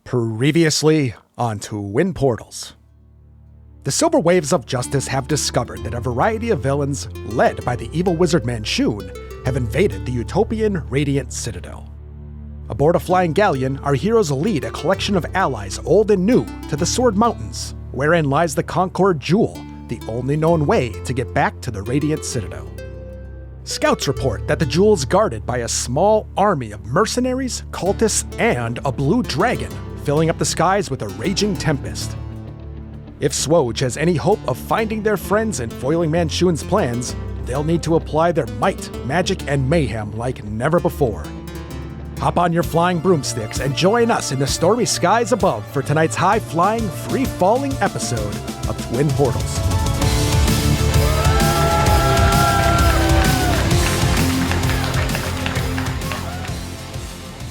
Previously on Twin Portals. The Silver Waves of Justice have discovered that a variety of villains, led by the evil wizard Manchun, have invaded the utopian Radiant Citadel. Aboard a flying galleon, our heroes lead a collection of allies old and new to the Sword Mountains, wherein lies the Concord Jewel, the only known way to get back to the Radiant Citadel. Scouts report that the jewel is guarded by a small army of mercenaries, cultists, and a blue dragon, filling up the skies with a raging tempest. If SWOJ has any hope of finding their friends and foiling Manchun's plans, they'll need to apply their might, magic, and mayhem like never before. Hop on your flying broomsticks and join us in the stormy skies above for tonight's high-flying, free-falling episode of Twin Portals.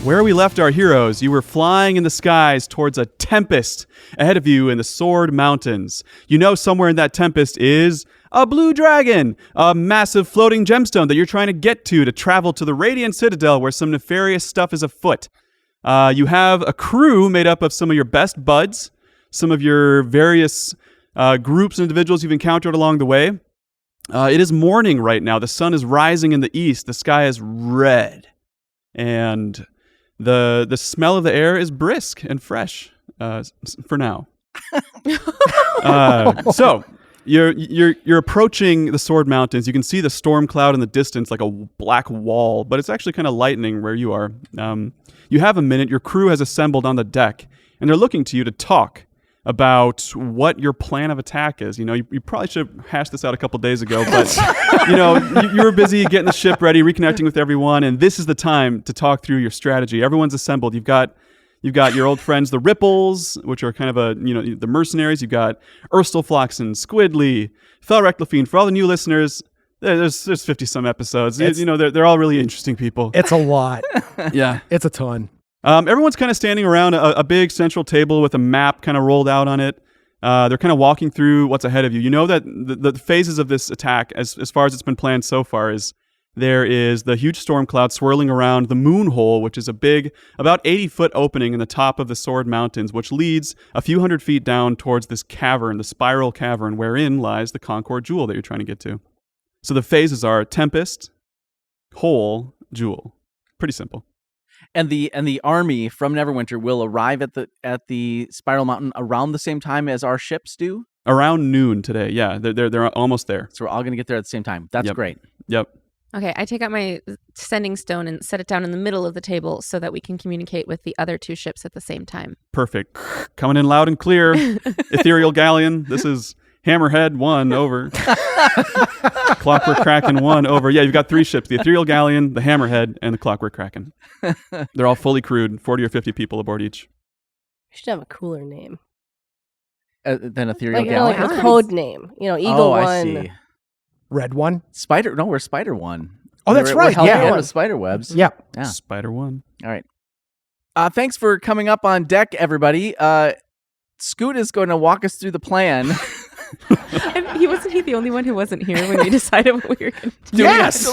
Where we left our heroes, you were flying in the skies towards a tempest ahead of you in the Sword Mountains. You know somewhere in that tempest is a blue dragon, a massive floating gemstone that you're trying to get to travel to the Radiant Citadel where some nefarious stuff is afoot. You have a crew made up of some of your best buds, some of your various groups and individuals you've encountered along the way. It is morning right now. The sun is rising in the east. The sky is red. And the smell of the air is brisk and fresh for now. So you're approaching the Sword Mountains. You can see the storm cloud in the distance like a black wall, but it's actually kind of lightening where you are. You have a minute. Your crew has assembled on the deck, and they're looking to you to talk about what your plan of attack is. You know, you probably should have hashed this out a couple days ago, but you were busy getting the ship ready, reconnecting with everyone, and this is the time to talk through your strategy. Everyone's assembled. You've got your old friends, the Ripples, which are kind of the mercenaries. You've got Urstelfloxen, Squidly, Felrecklefine. For all the new listeners, there's 50 some episodes. They're all really interesting people. It's a lot. Yeah, it's a ton. Everyone's kind of standing around a big central table with a map kind of rolled out on it. They're kind of walking through what's ahead of you. You know that the phases of this attack, as far as it's been planned so far, is there is the huge storm cloud swirling around the moon hole, which is a big, about 80-foot opening in the top of the Sword Mountains, which leads a few hundred feet down towards this cavern, the Spiral Cavern, wherein lies the Concord Jewel that you're trying to get to. So the phases are tempest, hole, jewel. Pretty simple. And the army from Neverwinter will arrive at the Spiral Mountain around the same time as our ships do? Around noon today, yeah. They're almost there. So we're all going to get there at the same time. That's great. Yep. Okay, I take out my sending stone and set it down in the middle of the table so that we can communicate with the other two ships at the same time. Perfect. Coming in loud and clear. Ethereal Galleon, this is Hammerhead 1, over. Clockwork Kraken 1, over. Yeah, you've got 3 ships, the Ethereal Galleon, the Hammerhead, and the Clockwork Kraken. They're all fully crewed, 40 or 50 people aboard each. We should have a cooler name. Than Ethereal Galleon? Like a code name. Eagle One. I see. Red One? We're Spider One. Oh, that's right. Yeah. With spider webs. Yeah. Spider One. All right. Thanks for coming up on deck, everybody. Scoot is going to walk us through the plan. Wasn't he the only one who wasn't here when we decided what we were going to do? Yes.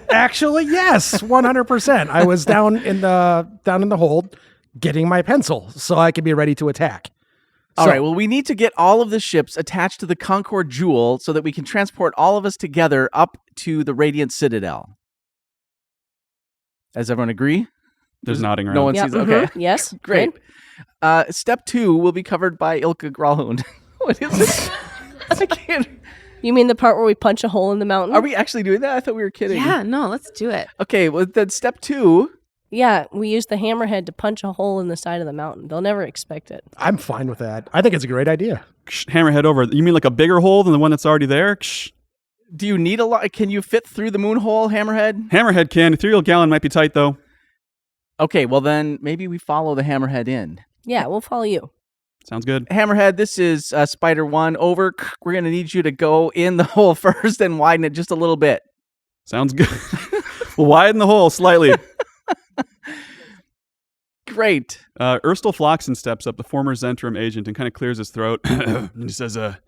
Actually, yes, 100%. I was down in the hold getting my pencil so I could be ready to attack. All right, well, we need to get all of the ships attached to the Concord Jewel so that we can transport all of us together up to the Radiant Citadel. Does everyone agree? There's nodding around. No one sees it. Okay. Yes. Great. Step 2 will be covered by Ilka Gralhund. What is it? I can't. You mean the part where we punch a hole in the mountain? Are we actually doing that? I thought we were kidding. Yeah, no, let's do it. Okay, well, then step 2. Yeah, we use the hammerhead to punch a hole in the side of the mountain. They'll never expect it. I'm fine with that. I think it's a great idea. Hammerhead over. You mean like a bigger hole than the one that's already there? Do you need a lot? Can you fit through the moon hole, Hammerhead? Hammerhead can. Ethereal Galleon might be tight, though. Okay, well then maybe we follow the Hammerhead in. Yeah, we'll follow you. Sounds good. Hammerhead, this is Spider 1, over. We're going to need you to go in the hole first and widen it just a little bit. Sounds good. We'll widen the hole slightly. Great. Urstelfloxen steps up, the former Zentrum agent, and kind of clears his throat. And he says, the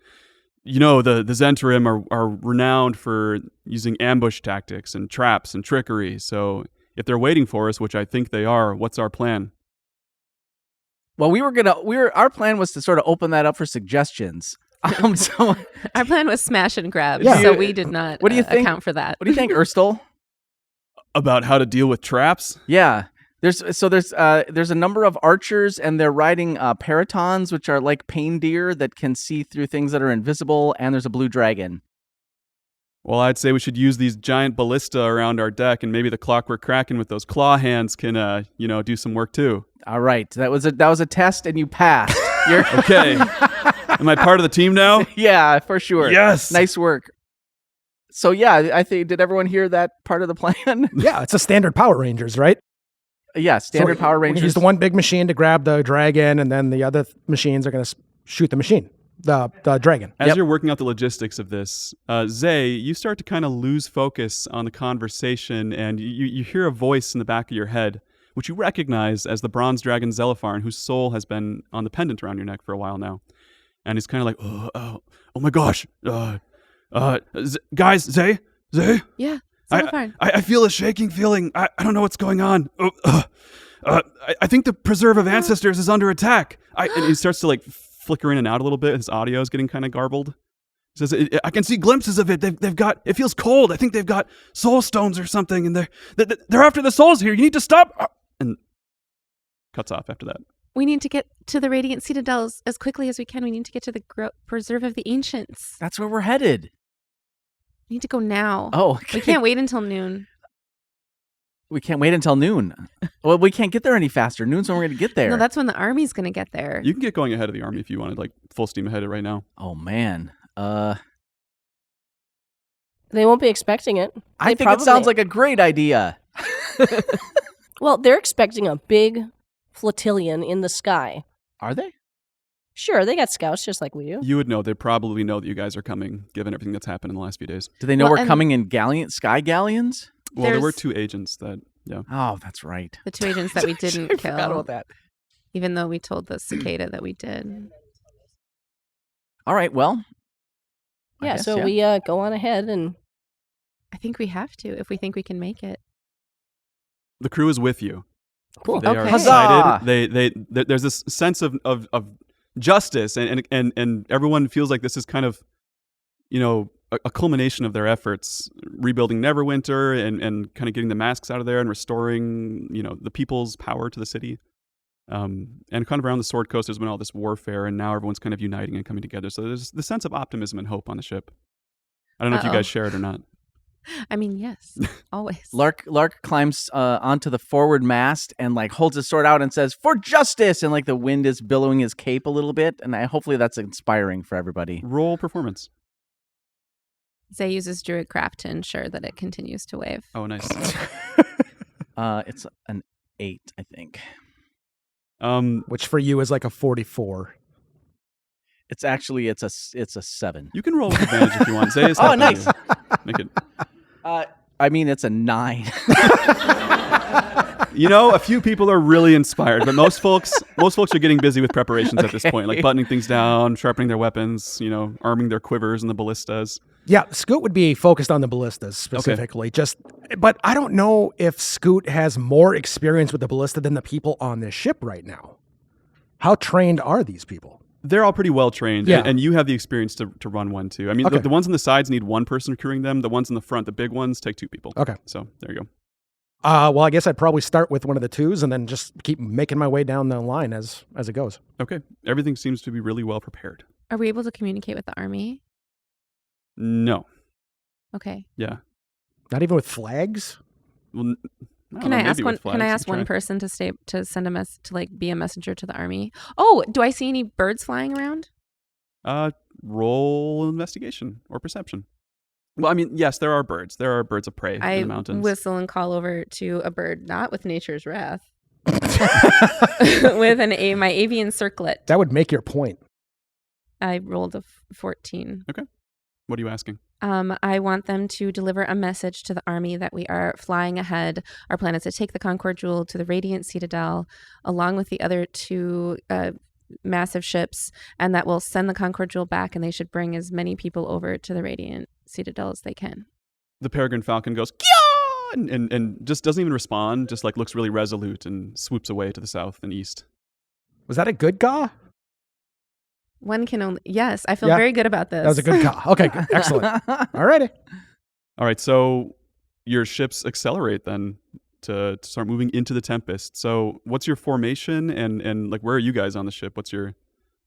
Zentrum are renowned for using ambush tactics and traps and trickery. So if they're waiting for us, which I think they are, what's our plan? Well, our plan was to sort of open that up for suggestions. So Our plan was smash and grab, Yeah. so we did not What do you think? account for that. what do you think, Erstel? About how to deal with traps? Yeah. There's a number of archers, and they're riding peritons, which are like pain deer that can see through things that are invisible, and there's a blue dragon. Well, I'd say we should use these giant ballista around our deck, and maybe the Clockwork Kraken with those claw hands can, do some work too. All right. That was a test, and you passed. You're Okay. Am I part of the team now? Yeah, for sure. Yes. Nice work. So yeah, I think, did everyone hear that part of the plan? Yeah, it's a standard Power Rangers, right? Yeah, standard So Power we Rangers. use the one big machine to grab the dragon, and then the other machines are going to shoot the machine, the dragon. As Yep. you're working out the logistics of this, Zay, you start to kind of lose focus on the conversation, and you hear a voice in the back of your head, which you recognize as the bronze dragon Zelipharn, whose soul has been on the pendant around your neck for a while now. And he's kind of like, oh my gosh, guys, Zay? Yeah, Zelipharn. I feel a shaking feeling. I don't know what's going on. I think the Preserve of Ancestors is under attack. And he starts to like flicker in and out a little bit. His audio is getting kind of garbled. He says, I can see glimpses of it. They've got, it feels cold. I think they've got soul stones or something, and they're after the souls here. You need to stop. And cuts off after that. We need to get to the Radiant Citadels as quickly as we can. We need to get to the Preserve of the Ancients. That's where we're headed. We need to go now. Oh, okay. We can't wait until noon. We can't wait until noon. Well, we can't get there any faster. Noon's when we're going to get there. No, that's when the army's going to get there. You can get going ahead of the army if you wanted, like full steam ahead right now. Oh man. They won't be expecting it. I think it sounds like a great idea. Well, they're expecting a big flotillion in the sky. Are they? Sure, they got scouts just like we do. You would know. They probably know that you guys are coming, given everything that's happened in the last few days. Do they know Well, we're and- coming in sky galleons? Well, there were There's- 2 agents that, yeah. Oh, that's right. The 2 agents that we didn't I kill. forgot about that. Even though we told the cicada that we did. All right, well. I Yeah, guess, so we go on ahead and I think we have to if we think we can make it. The crew is with you. cool. They are Okay. Huzzah! excited. There's this sense of justice, and everyone feels like this is kind of, a culmination of their efforts, rebuilding Neverwinter and kind of getting the masks out of there and restoring, the people's power to the city. And kind of around the Sword Coast, there's been all this warfare, and now everyone's kind of uniting and coming together. So there's the sense of optimism and hope on the ship. I don't know if you Uh-oh. guys share it or not. I mean, yes, always. Lark climbs onto the forward mast and like holds his sword out and says, "For justice!" And like the wind is billowing his cape a little bit, and hopefully that's inspiring for everybody. Roll performance. Zay uses Druidcraft to ensure that it continues to wave. Oh, nice. It's an 8, I think. Which for you is like a 44. It's actually it's a 7. You can roll with advantage if you want. Zay is Oh, helping nice. you. Make it. I mean, it's a 9. A few people are really inspired, but most folks are getting busy with preparations at this point, like buttoning things down, sharpening their weapons, arming their quivers and the ballistas. Yeah, Scoot would be focused on the ballistas specifically. But I don't know if Scoot has more experience with the ballista than the people on this ship right now. How trained are these people? They're all pretty well trained, Yeah. and you have the experience to run one too. I mean, Okay. the ones on the sides need one person crewing them. The ones in the front, the big ones, take 2 people. Okay. So there you go. Well, I guess I'd probably start with one of the 2s and then just keep making my way down the line as it goes. Okay. Everything seems to be really well prepared. Are we able to communicate with the army? No. Okay. Yeah. Not even with flags? Well, Can I ask one? Can I ask one person to send be a messenger to the army? Oh, do I see any birds flying around? Roll investigation or perception. Well, I mean, yes, there are birds. There are birds of prey in I the mountains. whistle and call over to a bird, not with nature's wrath, with my avian circlet. That would make your point. I rolled a 14. What are you asking? I want them to deliver a message to the army that we are flying ahead. Our plan is to take the Concord Jewel to the Radiant Citadel, along with the other 2 massive ships, and that will send the Concord Jewel back, and they should bring as many people over to the Radiant Citadel as they can. The peregrine falcon goes, "Kya!" and just doesn't even respond, just like looks really resolute and swoops away to the south and east. Was that a good gaw? One can only. Yes, I feel Yeah. very good about this. That was a good gaw. Okay, good. Excellent. All righty. All right, so your ships accelerate then to start moving into the tempest. So what's your formation and like where are you guys on the ship? What's your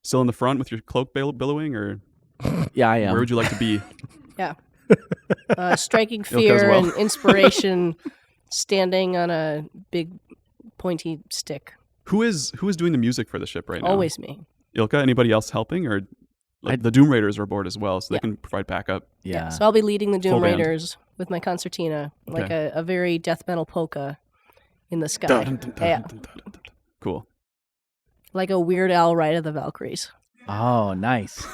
still in the front with your cloak billowing, or Yeah, I am. where would you like to be? Yeah. Striking Ilka as fear well. and inspiration, standing on a big pointy stick. Who is doing the music for the ship right now? Always me. Ilka. Anybody else helping, or like the Doom Raiders are aboard as well, so they Yeah. can provide backup. Yeah. So I'll be leading the Doom Full band. Raiders with my concertina, like Okay. a very death metal polka in the sky. Yeah. Cool. Like a Weird Al Ride of the Valkyries. Oh, nice.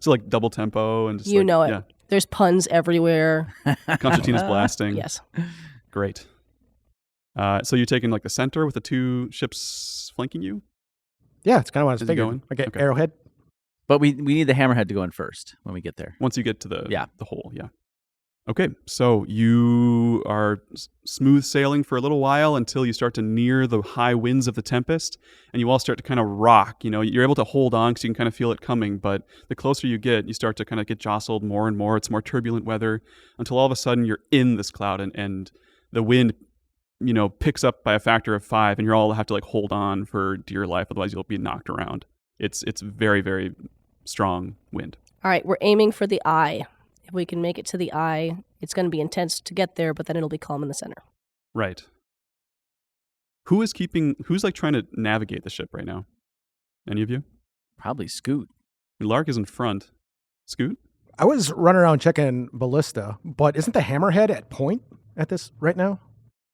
So like double tempo and just You like, know it. Yeah, There's puns everywhere. concertina's blasting. Yes. Great. So you're taking like the center with the two ships flanking you? Yeah, it's kind of what I was Is it figuring. going? Okay, Okay. Arrowhead. But we need the hammerhead to go in first when we get there. Once you get to the Yeah. the hole, yeah. Okay, so you are smooth sailing for a little while until you start to near the high winds of the tempest, and you all start to kind of rock. You know, you're able to hold on because you can kind of feel it coming, but the closer you get, you start to kind of get jostled more and more. It's more turbulent weather until all of a sudden you're in this cloud, and the wind, you know, picks up by a factor of 5, and you're all have to like hold on for dear life, otherwise you'll be knocked around. It's very, very strong wind. All right, we're aiming for the eye. If we can make it to the eye, it's going to be intense to get there, but then it'll be calm in the center. Right. Who's like trying to navigate the ship right now? Any of you? Probably Scoot. Lark is in front. Scoot? I was running around checking ballista, but isn't the hammerhead at point at this right now?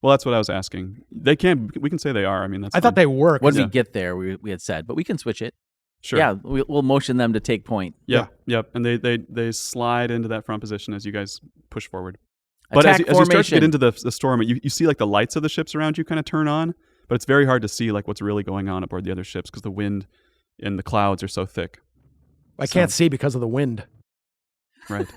Well, that's what I was asking. We can say they are. I mean, that's I thought fine. they were. When Yeah. we get there, we had said, but we can switch it. Sure. Yeah, we'll motion them to take point. Yep. And they slide into that front position as you guys push forward. But as Attack you start to formation. get into the storm, you see like the lights of the ships around you kind of turn on, but it's very hard to see like what's really going on aboard the other ships because the wind and the clouds are so thick. I can't see because of the wind. Right.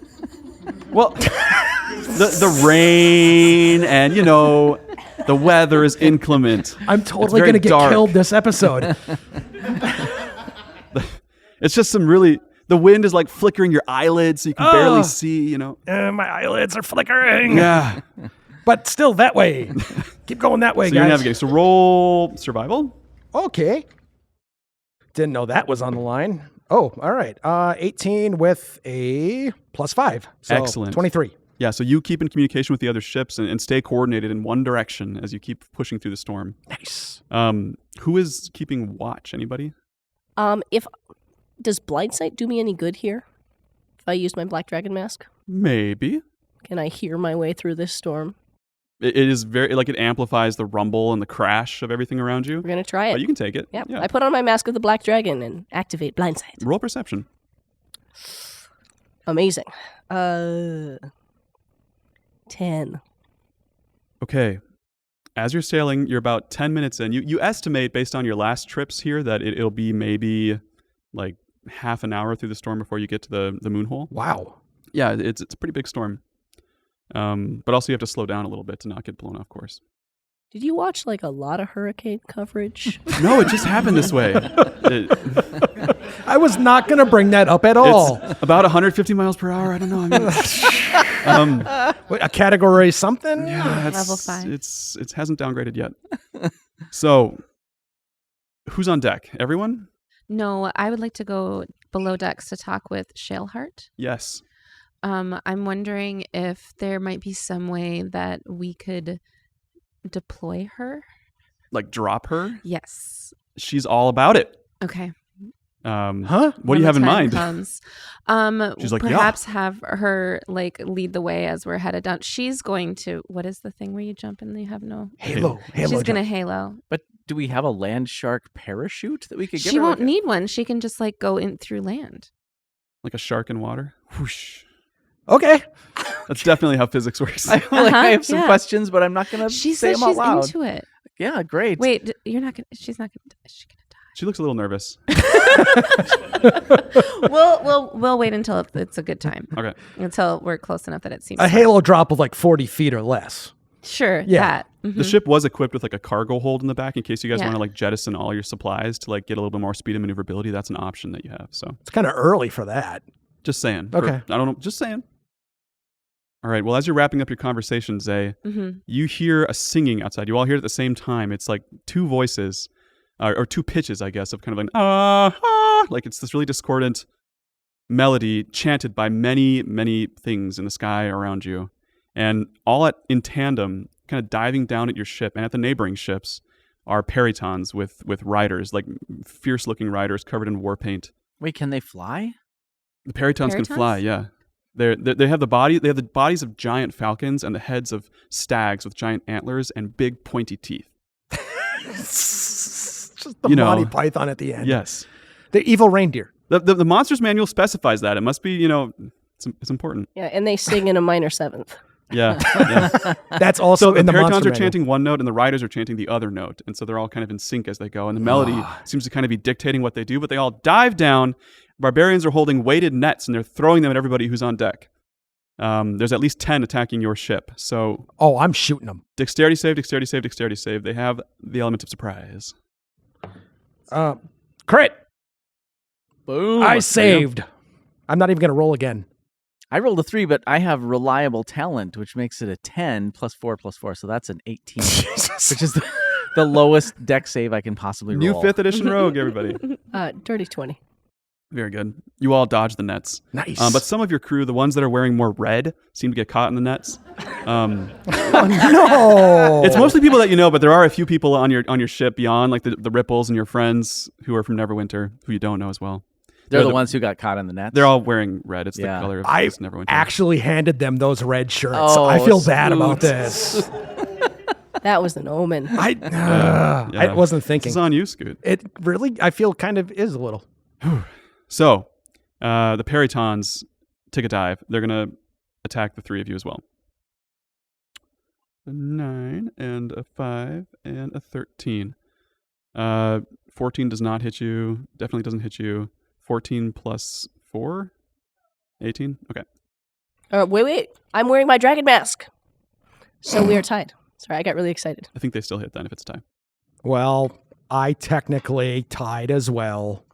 Well, the rain and, you know, the weather is inclement. I'm totally very going to get dark. killed this episode. It's just the wind is like flickering your eyelids so you can barely see, you know. My eyelids are flickering. Yeah. But still that way. Keep going that way, So you're guys. navigating. So roll survival. Okay. Didn't know that was on the line. Oh, all right. 18 with a +5. So Excellent. 23. Yeah, so you keep in communication with the other ships and stay coordinated in one direction as you keep pushing through the storm. Nice. Who is keeping watch? Anybody? Does blind sight do me any good here? If I use my black dragon mask, Maybe. can I hear my way through this storm? It is very, like, it amplifies the rumble and the crash of everything around you. We're gonna try it. But you can take it. Yep. Yeah. I put on my mask of the black dragon and activate blind sight. Roll perception. Amazing. 10. Okay. As you're sailing, you're about 10 minutes in. You estimate, based on your last trips here, that it'll be maybe like half an hour through the storm before you get to the moon hole. Wow. Yeah, it's a pretty big storm. But also you have to slow down a little bit to not get blown off course. Did you watch like a lot of hurricane coverage? No, it just happened this way. I was not going to bring that up at all. It's about 150 miles per hour. I don't know. I mean, Wait, a category something? yeah, Level 5. It hasn't downgraded yet. So, who's on deck? Everyone? No, I would like to go below decks to talk with Shaleheart. Yes. I'm wondering if there might be some way that we could deploy her. Like drop her? Yes. She's all about it. Okay. Huh? What do you have in mind? Comes. She's like, perhaps have her like lead the way as we're headed down. She's going to. What is the thing where you jump and you have no? Halo. She's jump. gonna halo. But do we have a land shark parachute that we could give She her? won't need one. She can just like go in through land. Like a shark in water? Whoosh. Okay. That's definitely how physics works. I have some yeah. questions, but I'm not going to She say says them out she's loud. into it. Yeah, great. Wait, you're not gonna. She's not gonna. Is she gonna She looks a little nervous. We'll wait until it's a good time. Okay. Until we're close enough that it seems. A halo drop of like 40 feet or less. Sure. Yeah. That. Mhm. The ship was equipped with like a cargo hold in the back in case you guys Yeah. want to like jettison all your supplies to like get a little bit more speed and maneuverability. That's an option that you have. So It's kind of early for that. just saying. Okay. I don't know. Just saying. All right. Well, as you're wrapping up your conversation, Zay, you hear a singing outside. You all hear it at the same time. It's like two voices, or two pitches, I guess, of kind of like like it's this really discordant melody chanted by many, many things in the sky around you, and all in tandem, kind of diving down at your ship and at the neighboring ships are peritons with riders, like fierce-looking riders covered in war paint. Wait, can they fly? The peritons can fly, yeah. They have the bodies of giant falcons and the heads of stags with giant antlers and big pointy teeth. Just the Monty Python at the end. Yes. The evil reindeer. The monsters manual specifies that. It must be, it's important. Yeah, and they sing in a minor seventh. Yeah. That's also So in the the peritons monster are manual. chanting one note and the riders are chanting the other note. And so they're all kind of in sync as they go. And the melody seems to kind of be dictating what they do, but they all dive down. Barbarians are holding weighted nets and they're throwing them at everybody who's on deck. There's at least 10 attacking your ship. So Oh, I'm shooting them. dexterity save, dexterity save, dexterity save. They have the element of surprise. Crit. Boom. I saved. I'm not even going to roll again. I rolled a 3, but I have reliable talent, which makes it a 10 plus 4 plus 4. So that's an 18, which is the lowest deck save I can possibly New roll. 5th edition rogue, everybody. Dirty 20. Very good. You all dodge the nets. Nice. But some of your crew, the ones that are wearing more red, seem to get caught in the nets. No. It's mostly people that you know, but there are a few people on your ship beyond, like the Ripples and your friends who are from Neverwinter, who you don't know as well. They're the ones who got caught in the nets. They're all wearing red. It's Yeah. the color of I this Neverwinter. actually handed them those red shirts. Oh, I feel bad sweet. about this. That was an omen. I wasn't This thinking. is on you, Scoot. It really, I feel kind of is a little. So, the Peritons take a dive. They're going to attack the three of you as well. A 9 and a 5 and a 13. 14 does not hit you. Definitely doesn't hit you. 14 plus 4? 18? Okay. Wait. I'm wearing my dragon mask. So we are tied. Sorry, I got really excited. I think they still hit then if it's a tie. Well, I technically tied as well.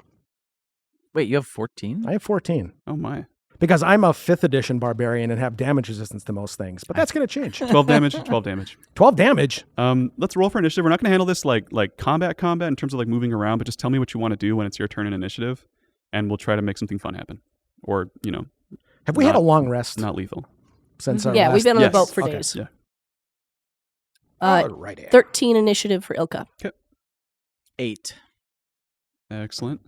Wait, you have 14? I have 14 Oh my. because I'm a 5th edition barbarian and have damage resistance to most things, but that's going to change. 12 damage. 12 damage. 12 damage. Let's roll for initiative. We're not going to handle this like combat in terms of like moving around, but just tell me what you want to do when it's your turn in initiative, and we'll try to make something fun happen. Or, Have we had a long rest not lethal. since our Yeah, last? we've been on Yes. the boat for Okay. days. Yeah. Alrighty. 13 initiative for Ilka. 8. Excellent.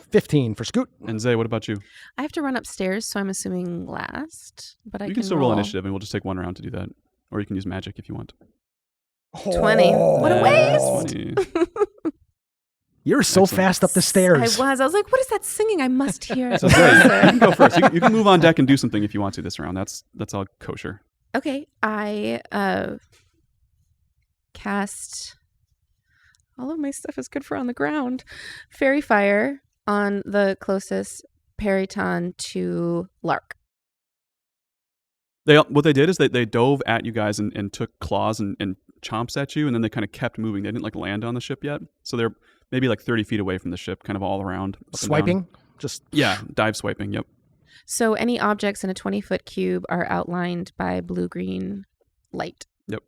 15 for Scoot. And Zay, what about you? I have to run upstairs, so I'm assuming last. But I You can still roll initiative, and we'll just take one round to do that. Or you can use magic if you want. 20. What a Oh. waste. 20. You're so Excellent. fast up the stairs. I was like, what is that singing? I must hear. So Zay, you can go first. You can move on deck and do something if you want to this round. That's all kosher. Okay, I cast. All of my stuff is good for on the ground. Fairy Fire on the closest Periton to Lark. What they did is they dove at you guys and took claws and chomps at you, and then they kind of kept moving. They didn't like land on the ship yet, so they're maybe like 30 feet away from the ship, kind of all around. up and down. Swiping? Just Yeah, dive swiping. Yep. So any objects in a 20-foot cube are outlined by blue-green light. Yep.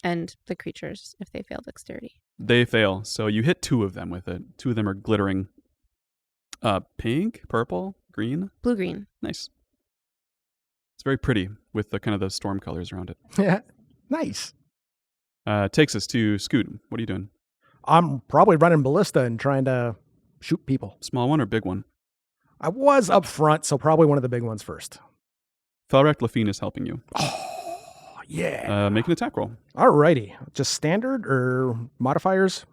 And the creatures, if they fail dexterity. They fail, so you hit 2 of them with it. 2 of them are glittering. Pink, purple, green. Blue-green. Nice. It's very pretty with the kind of the storm colors around it. yeah. Nice. Takes us to Scoot. What are you doing? I'm probably running ballista and trying to shoot people. Small one or big one? I was up front, so probably one of the big ones first. Felrek Lafine is helping you. Oh, yeah. Make an attack roll. Alrighty. Just standard or modifiers?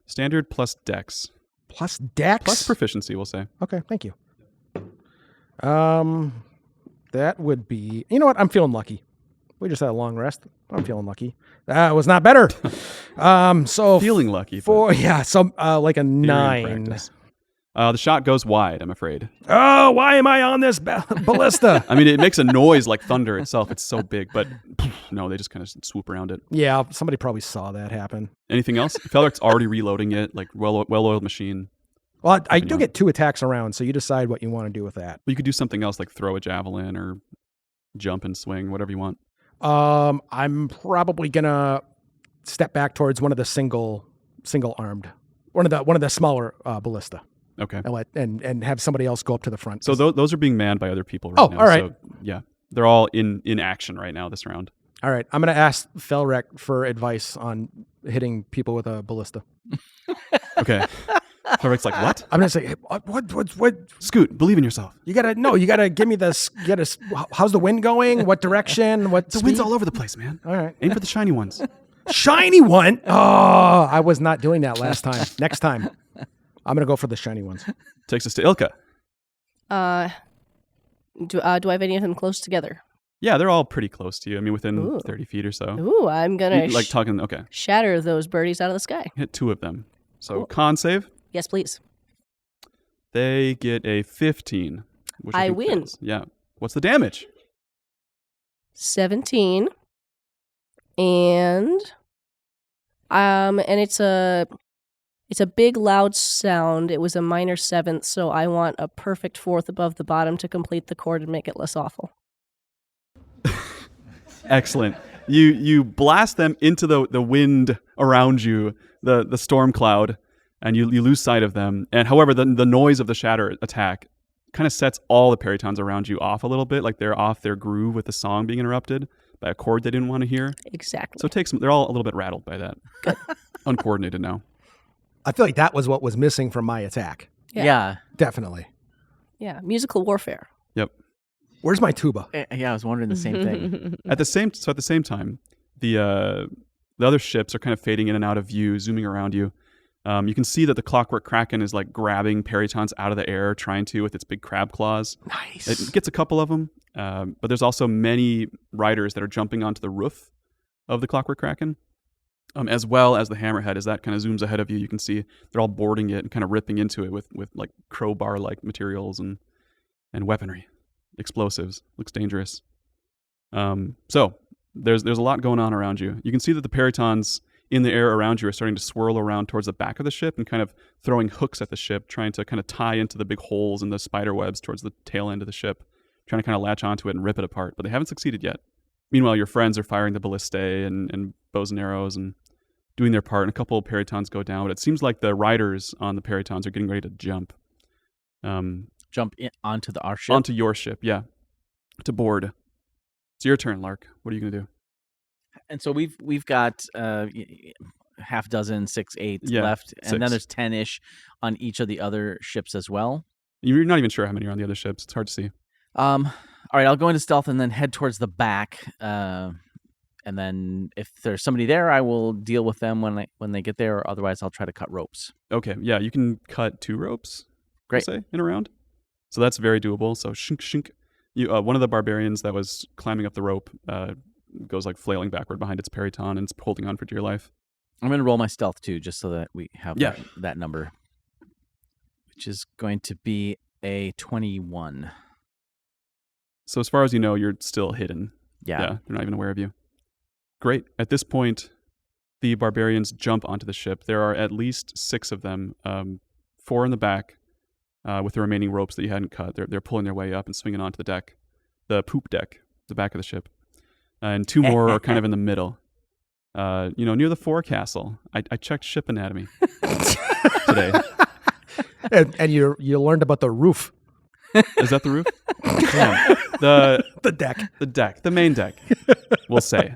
Standard plus dex. Plus dex? Plus proficiency, we'll say. Okay, thank you. That would be... You know what? I'm feeling lucky. We just had a long rest. I'm feeling lucky. That was not better. So Feeling lucky. like a theory and 9. practice. The shot goes wide, I'm afraid. Oh, why am I on this ballista? I mean, it makes a noise like thunder itself. It's so big, but no, they just kind of swoop around it. Yeah, somebody probably saw that happen. Anything else? Felrick's already reloading it, like well-oiled machine. Well, I do get 2 attacks around, so you decide what you want to do with that. But you could do something else, like throw a javelin or jump and swing, whatever you want. I'm probably gonna step back towards one of the single armed, one of the smaller ballista. Okay. And have somebody else go up to the front. So those are being manned by other people right now. All right. So, yeah, they're all in action right now this round. All right. I'm going to ask Felrick for advice on hitting people with a ballista. Okay. Felrick's like, what? I'm going to say, hey, what? Scoot, believe in yourself. You got to give me this. How's the wind going? What direction? What The speed? wind's all over the place, man. All right. Aim for the shiny ones. Shiny one? Oh, I was not doing that last time. Next time. I'm going to go for the shiny ones. Takes us to Ilka. Do I have any of them close together? Yeah, they're all pretty close to you. I mean, within Ooh. 30 feet or so. Ooh, I'm gonna Like talking, okay. shatter those birdies out of the sky. Hit 2 of them. So Cool. con save. Yes, please. They get a 15. Which I think win. fails. Yeah. What's the damage? 17. And it's a big loud sound. It was a minor 7th, so I want a perfect 4th above the bottom to complete the chord and make it less awful. Excellent. You blast them into the wind around you, the storm cloud, and you lose sight of them. And however, the noise of the shatter attack kind of sets all the peritons around you off a little bit, like they're off their groove with the song being interrupted by a chord they didn't want to hear. Exactly. So it takes them, they're all a little bit rattled by that. Uncoordinated now. I feel like that was what was missing from my attack. Yeah. Definitely. Yeah, musical warfare. Yep. Where's my tuba? Yeah, I was wondering the same thing. At the same time, the other ships are kind of fading in and out of view, zooming around you. You can see that the Clockwork Kraken is like grabbing peritons out of the air, trying to with its big crab claws. Nice. It gets a couple of them, but there's also many riders that are jumping onto the roof of the Clockwork Kraken, as well as the Hammerhead. As that kind of zooms ahead of you, you can see they're all boarding it and kind of ripping into it with like crowbar-like materials and weaponry, explosives. Looks dangerous. So there's a lot going on around you. You can see that the peritons in the air around you are starting to swirl around towards the back of the ship and kind of throwing hooks at the ship, trying to kind of tie into the big holes in the spider webs towards the tail end of the ship, trying to kind of latch onto it and rip it apart, but they haven't succeeded yet. Meanwhile, your friends are firing the ballistae and bows and arrows and doing their part, and a couple of peritons go down, but it seems like the riders on the peritons are getting ready to jump. Jump onto our ship? Onto your ship, yeah. To board. It's your turn, Lark. What are you going to do? And so we've got half dozen, 6, 8 Yeah, left, and 6. then there's 10-ish on each of the other ships as well. You're not even sure how many are on the other ships. It's hard to see. All right, I'll go into stealth and then head towards the back. And then if there's somebody there, I will deal with them when they get there, or otherwise I'll try to cut ropes. Okay, yeah, you can cut 2 ropes. Great. We'll say, in a round. So that's very doable. So shink, shink. One of the barbarians that was climbing up the rope goes like flailing backward behind its periton and it's holding on for dear life. I'm going to roll my stealth too, just so that we have Yeah. that number, which is going to be a 21. So as far as you know, you're still hidden. Yeah. They're not even aware of you. Great. At this point, the barbarians jump onto the ship. There are at least 6 of them, 4 in the back, with the remaining ropes that you hadn't cut. They're pulling their way up and swinging onto the deck, the poop deck, the back of the ship. And 2 more are kind of in the middle, near the forecastle. I checked ship anatomy today. And you learned about the roof. Is that the roof? Damn. The deck. The deck, the main deck, we'll say.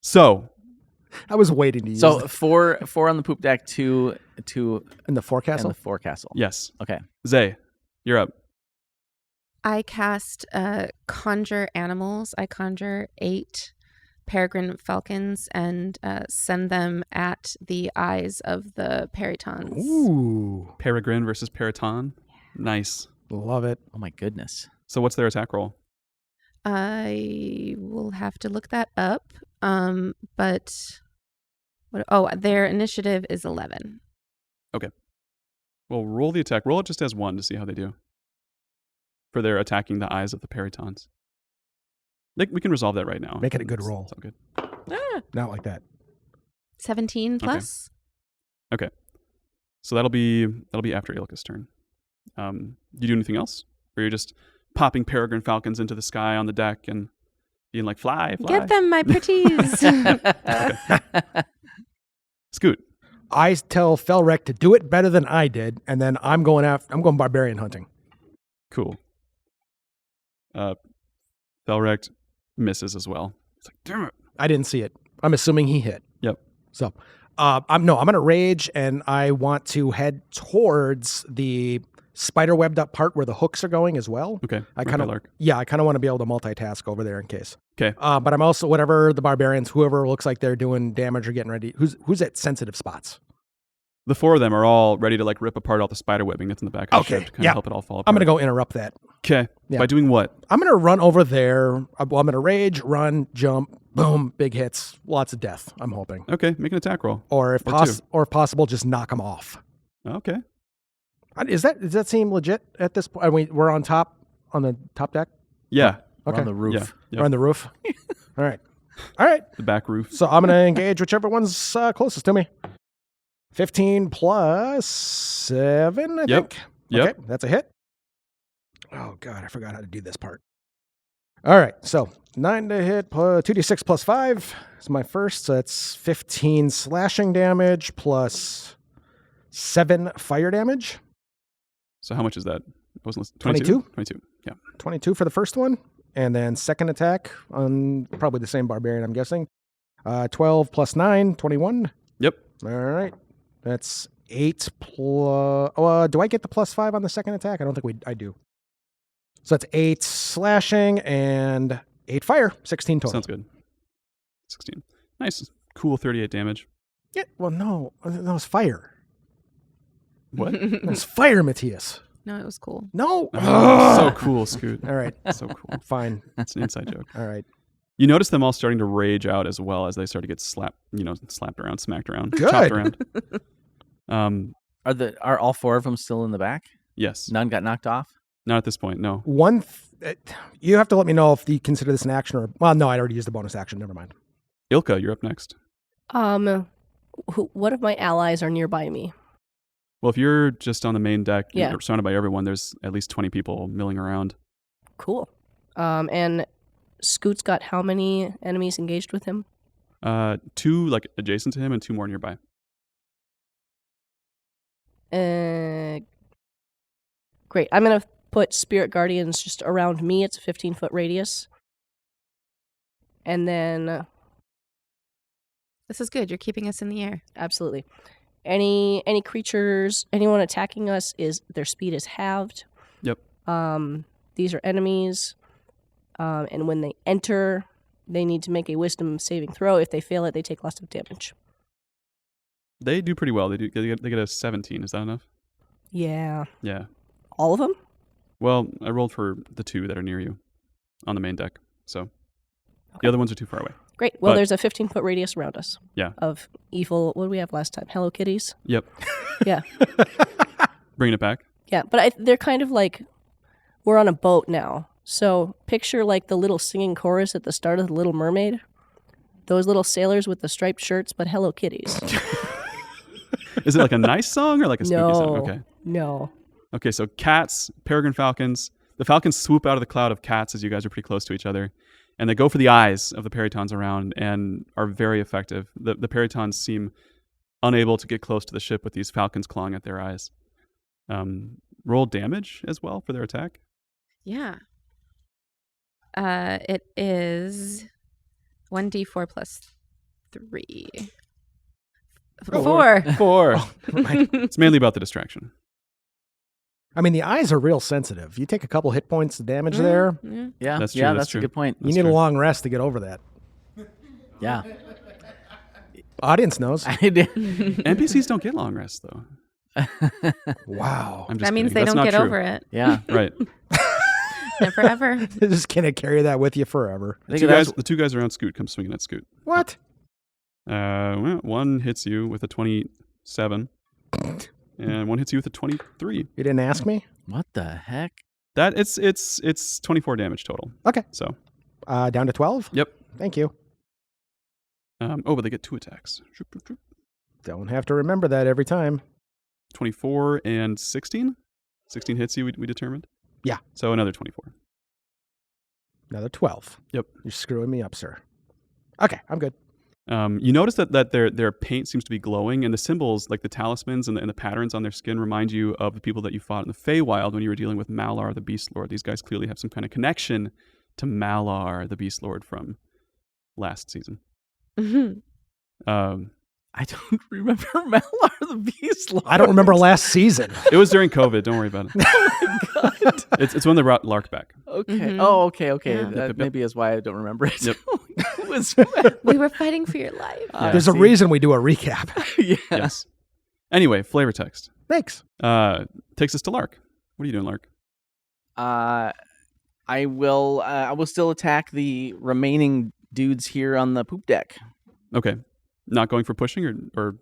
So, I was waiting to use So that. 4 on the poop deck, 2 In the forecastle? and the forecastle. yes. Okay. Zay, you're up. I cast Conjure Animals. I conjure 8 peregrine falcons and send them at the eyes of the peritons. Ooh. Peregrine versus Periton. Nice. Love it. Oh my goodness. So what's their attack roll? I will have to look that up. But their initiative is 11. Well, roll the attack. Roll it just as 1 to see how they do. For their attacking the eyes of the peritons. We can resolve that right now. Make it a good roll. It's all good. Ah, Not like that. 17 plus. Okay. So that'll be after Ilka's turn. You do anything else? Or you're just popping peregrine falcons into the sky on the deck and being like, fly. Get them, my pretties. Scoot. I tell Felrek to do it better than I did, and then I'm going barbarian hunting. Cool. Felrect misses as well. It's like, damn it. I didn't see it. I'm assuming he hit. Yep. So, I'm going to rage, and I want to head towards the spider webbed up part where the hooks are going as well. Okay. I kind of want to be able to multitask over there in case. Okay. But I'm also whatever the barbarians, whoever looks like they're doing damage or getting ready. Who's at sensitive spots? The 4 of them are all ready to like rip apart all the spider webbing that's in the back of the ship to kind of help it all fall apart. I'm going to go interrupt that. Okay. Yeah. By doing what? I'm going to run over there. I'm going to rage, run, jump, boom, big hits, lots of death, I'm hoping. Okay. Make an attack roll. Or if possible, just knock them off. Okay. Does that seem legit at this point? We're on the top deck? Yeah. We're Okay. on the roof. Yeah. Yep. We're on the roof? All right. The back roof. So I'm going to engage whichever one's closest to me. 15 plus 7, I think. Yep. Okay, that's a hit. Oh, God, I forgot how to do this part. All right, so 9 to hit, 2d6 plus 5 is my first. So that's 15 slashing damage plus 7 fire damage. So how much is that? I wasn't listening. 22? 22. Yeah. 22 for the first one. And then second attack on probably the same barbarian, I'm guessing. 12 plus 9, 21. Yep. All right. That's 8 plus... do I get the plus 5 on the second attack? I don't think I do. So that's 8 slashing and 8 fire. 16 total. Sounds good. 16. Nice. Cool 38 damage. Yeah, well, no. That was fire. What? That was fire, Matthias. No, it was cool. No. So cool, Scoot. All right. So cool. Fine. It's an inside joke. All right. You notice them all starting to rage out as well as they start to get slapped around, smacked around, Good. chopped around. Are all 4 of them still in the back? Yes. None got knocked off? Not at this point, no. You have to let me know if you consider this an action or... Well, no, I already used the bonus action. Never mind. Ilka, you're up next. What if my allies are nearby me? Well, if you're just on the main deck, Yeah. you're surrounded by everyone, there's at least 20 people milling around. Cool. And Scoot's got how many enemies engaged with him? 2 like adjacent to him and 2 more nearby. Great. I'm going to put Spirit Guardians just around me. It's a 15-foot radius. And then... This is good. You're keeping us in the air. Absolutely. Any creatures, anyone attacking us, their speed is halved. Yep. These are enemies. And when they enter, they need to make a wisdom saving throw. If they fail it, they take lots of damage. They do pretty well. They get a 17. Is that enough? Yeah. Yeah. All of them? Well, I rolled for the 2 that are near you on the main deck. So the other ones are too far away. Great. Well, But- there's a 15-foot radius around us. Yeah. Of evil, what did we have last time? Hello Kitties? Yep. Yeah. Bringing it back. Yeah, but they're kind of like, we're on a boat now. So picture like the little singing chorus at the start of The Little Mermaid. Those little sailors with the striped shirts, but Hello Kitties. Is it like a nice song or like a spooky song? No. Okay. No. Okay, so cats, peregrine falcons. The falcons swoop out of the cloud of cats as you guys are pretty close to each other. And they go for the eyes of the peritons around and are very effective. The peritons seem unable to get close to the ship with these falcons clawing at their eyes. Roll damage as well for their attack. Yeah. It is 1d4 plus 3. Oh, 4. 4. Never mind. It's mainly about the distraction. I mean, the eyes are real sensitive. You take a couple hit points of damage there, Yeah. Yeah, That's true, Yeah, that's that's true. a good point. you need a long rest to get over that. Yeah. Audience knows. I did. NPCs don't get long rests, though. Wow. I'm just That means kidding. they That's don't not get true. over it. Yeah. Right. Never ever. They're just going to carry that with you forever. The 2 guys around Scoot come swinging at Scoot. What? Well, one hits you with a 27, and one hits you with a 23. You didn't ask me? What the heck? That it's 24 damage total. Okay. So, Down to 12? yep. Thank you. But they get 2 attacks. Don't have to remember that every time. 24 and 16. 16 hits you. We determined. Yeah. So another 24. Another 12. Yep. You're screwing me up, sir. Okay, I'm good. You notice that their paint seems to be glowing, and the symbols, like the talismans and the patterns on their skin, remind you of the people that you fought in the Feywild when you were dealing with Malar, the Beast Lord. These guys clearly have some kind of connection to Malar, the Beast Lord from last season. Mm-hmm. I don't remember Malar the Beast Lord. I don't remember last season. It was during COVID. Don't worry about it. Oh my God. It's when they brought Lark back. Okay. Mhm. Oh, okay. Yeah. That Yep. maybe is why I don't remember it. Yep. It was, We were fighting for your life. There's a reason we do a recap. yeah. Yes. Anyway, flavor text. Thanks. Takes us to Lark. What are you doing, Lark? I will still attack the remaining dudes here on the poop deck. Okay. Not going for pushing or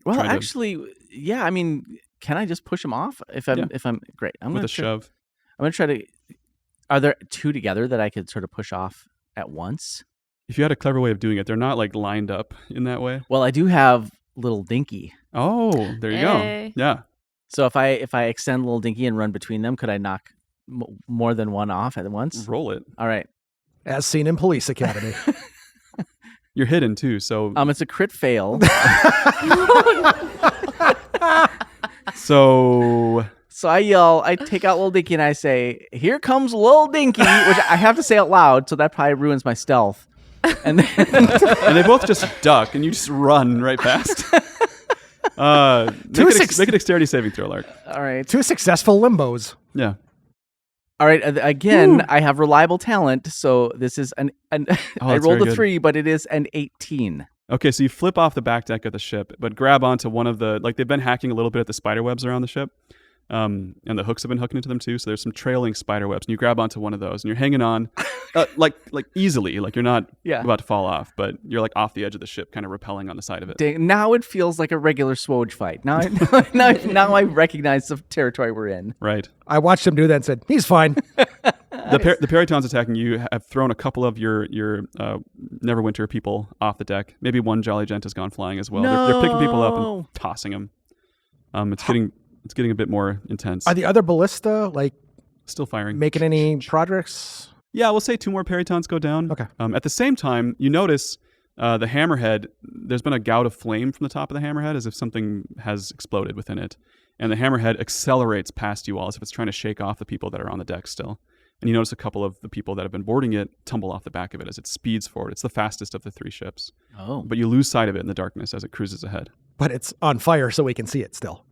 Well, trying to- actually, yeah. I mean, can I just push them off if I'm great? I'm with gonna a shove. I'm gonna try to. Are there 2 together that I could sort of push off at once? If you had a clever way of doing it, they're not like lined up in that way. Well, I do have little Dinky. Oh, there you Hey. go. Yeah. So if I extend little Dinky and run between them, could I knock more than one off at once? Roll it. All right. As seen in Police Academy. You're hidden too, so It's a crit fail. so So I take out little Dinky and I say, "Here comes little Dinky," which I have to say out loud, so that probably ruins my stealth. And then and they both just duck and you just run right past. Make a dexterity saving throw, Lark. all right. 2 successful limbos. Yeah. All right. Again, I have reliable talent, so this is an I that's rolled very a good. 3, but it is an 18. Okay, so you flip off the back deck of the ship, but grab onto one of the they've been hacking a little bit at the spider webs around the ship. And the hooks have been hooking into them too, so there's some trailing spider webs, and you grab onto one of those, and you're hanging on, like easily, like you're not Yeah. about to fall off, but you're like off the edge of the ship, kind of rappelling on the side of it. Dang, now it feels like a regular SWOJ fight. Now I recognize the territory we're in. Right. I watched him do that and said, he's fine. The Peritons attacking you have thrown a couple of your Neverwinter people off the deck. Maybe one Jolly Gent has gone flying as well. They're picking people up No. and tossing them. It's getting a bit more intense. Are the other ballista, Still firing. making any progress? Yeah, we'll say 2 more Peritons go down. Okay. At the same time, you notice the hammerhead, there's been a gout of flame from the top of the hammerhead as if something has exploded within it. And the hammerhead accelerates past you all as if it's trying to shake off the people that are on the deck still. And you notice a couple of the people that have been boarding it tumble off the back of it as it speeds forward. It's the fastest of the 3 ships. Oh. But you lose sight of it in the darkness as it cruises ahead. But it's on fire so we can see it still.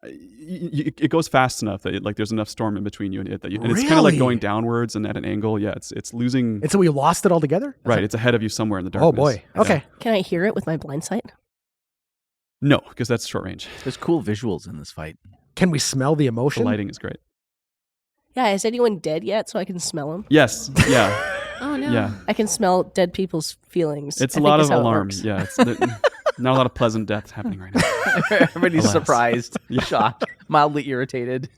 It goes fast enough that there's enough storm in between you and it. And it's kind of like Really? going downwards and at an angle. Yeah, it's losing. And so we lost it altogether? Right, it's ahead of you somewhere in the darkness. Oh, boy. Okay. Can I hear it with my blind sight? No, because that's short range. There's cool visuals in this fight. Can we smell the The emotion? lighting is great. Yeah, is anyone dead yet so I can smell them? Yes, yeah, Oh no. yeah. I can smell dead people's feelings. It's I a think lot is of how it alarm. works. Yeah, not a lot of pleasant deaths happening right now. Everybody's Alas. surprised, shocked, mildly irritated.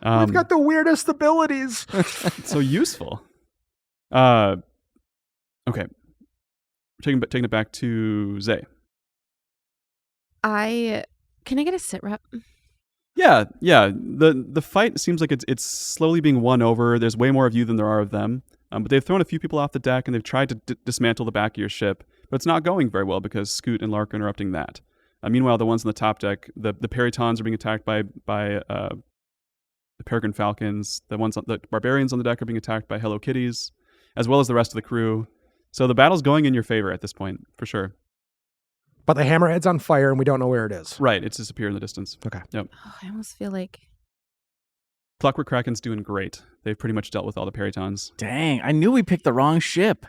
We've got the weirdest abilities. It's so useful. Okay, taking it back to Zay. Can I get a sit rep? Yeah. The fight seems like it's slowly being won over. There's way more of you than there are of them. But they've thrown a few people off the deck and they've tried to dismantle the back of your ship, but it's not going very well because Scoot and Lark are interrupting that. Meanwhile, the ones on the top deck, the Peritons are being attacked by the Peregrine Falcons. The barbarians on the deck are being attacked by Hello Kitties, as well as the rest of the crew. So the battle's going in your favor at this point, for sure. But the hammerhead's on fire and we don't know where it is. Right, it's disappeared in the distance. Okay. Yep. Oh, I almost feel like Clockwork Kraken's doing great. They've pretty much dealt with all the Peritons. Dang, I knew we picked the wrong ship.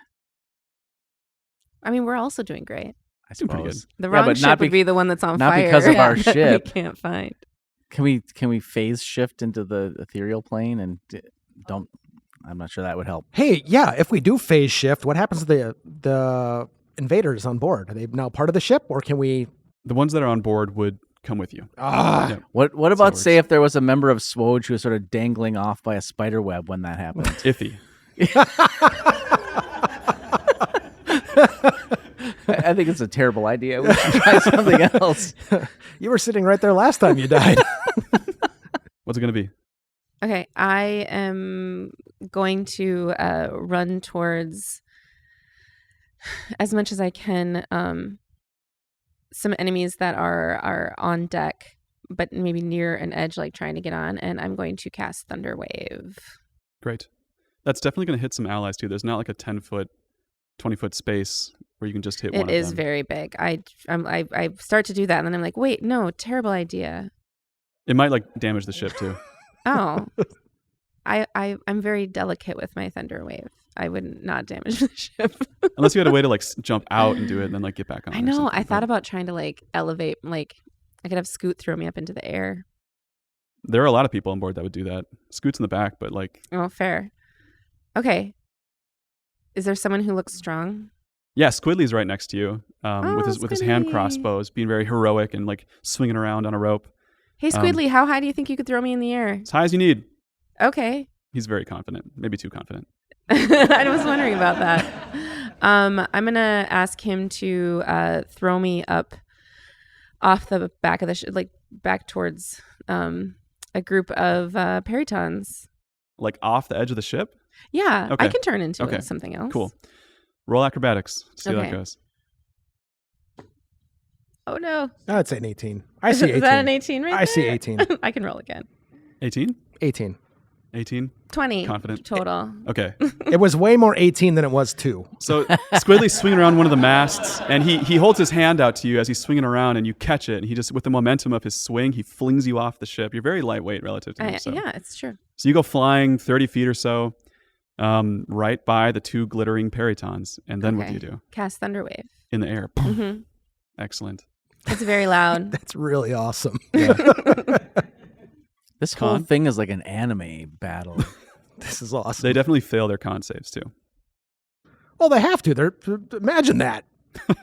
we're also doing great. I Doing pretty suppose. The Yeah, wrong but ship not would be the one that's on not fire. because of our that ship. We can't find. Can we phase shift into the ethereal plane and don't? I'm not sure that would help. Hey, yeah, if we do phase shift, what happens to the invaders on board? Are they now part of the ship or can we... The ones that are on board would come with you. Ah, Yeah. What how it about say works. if there was a member of SWOJ who was sort of dangling off by a spider web when that happened? Iffy. I think it's a terrible idea. We should try something else. you were sitting right there last time you died. What's it going to be? Okay, I am going to run towards, as much as I can, some enemies that are on deck, but maybe near an edge, like trying to get on, and I'm going to cast Thunder Wave. Great. That's definitely going to hit some allies too. There's not like a 10-foot, 20-foot space where you can just hit one It of is them. very big. I start to do that, and then I'm like, wait, no, terrible idea. It might like damage the ship too. Oh, I'm very delicate with my Thunder Wave. I would not damage the ship. Unless you had a way to like jump out and do it and then like get back on. I or know. something, I thought but about trying to like elevate, like I could have Scoot throw me up into the air. there are a lot of people on board that would do that. Scoot's in the back, but like, Oh, fair. Okay. Is there someone who looks strong? yeah, Squidly's right next to you with his hand Squidly. crossbows, being very heroic and like swinging around on a rope Hey, Squidly, how high do you think you could throw me in the air? as high as you need. Okay. He's very confident, maybe too confident. I was wondering about that. I'm going to ask him to throw me up off the back of the ship, like back towards a group of peritons. Like off the edge of the ship. Yeah, I Okay. can turn into Okay. something else. Cool. Roll acrobatics. See how that Okay. goes. Oh, no. That's an 18. I see 18. Is that an 18 right I see there? 18. I can roll again. 18? 18. 18? 20 Confident. total. Okay. It was way more 18 than it was 2. So Squidly's swinging around one of the masts, and he holds his hand out to you as he's swinging around, and you catch it. And he just, with the momentum of his swing, he flings you off the ship. You're very lightweight relative to him. So. Yeah, it's true. So you go flying 30 feet or so, right by the two glittering peritons. And then what do Okay. you do? Cast Thunder Wave. In the air. hmm Excellent. It's very loud. That's really awesome. This whole Con? thing is like an anime battle. This is awesome. They definitely fail their con saves, too. Well, they have to. Imagine that. I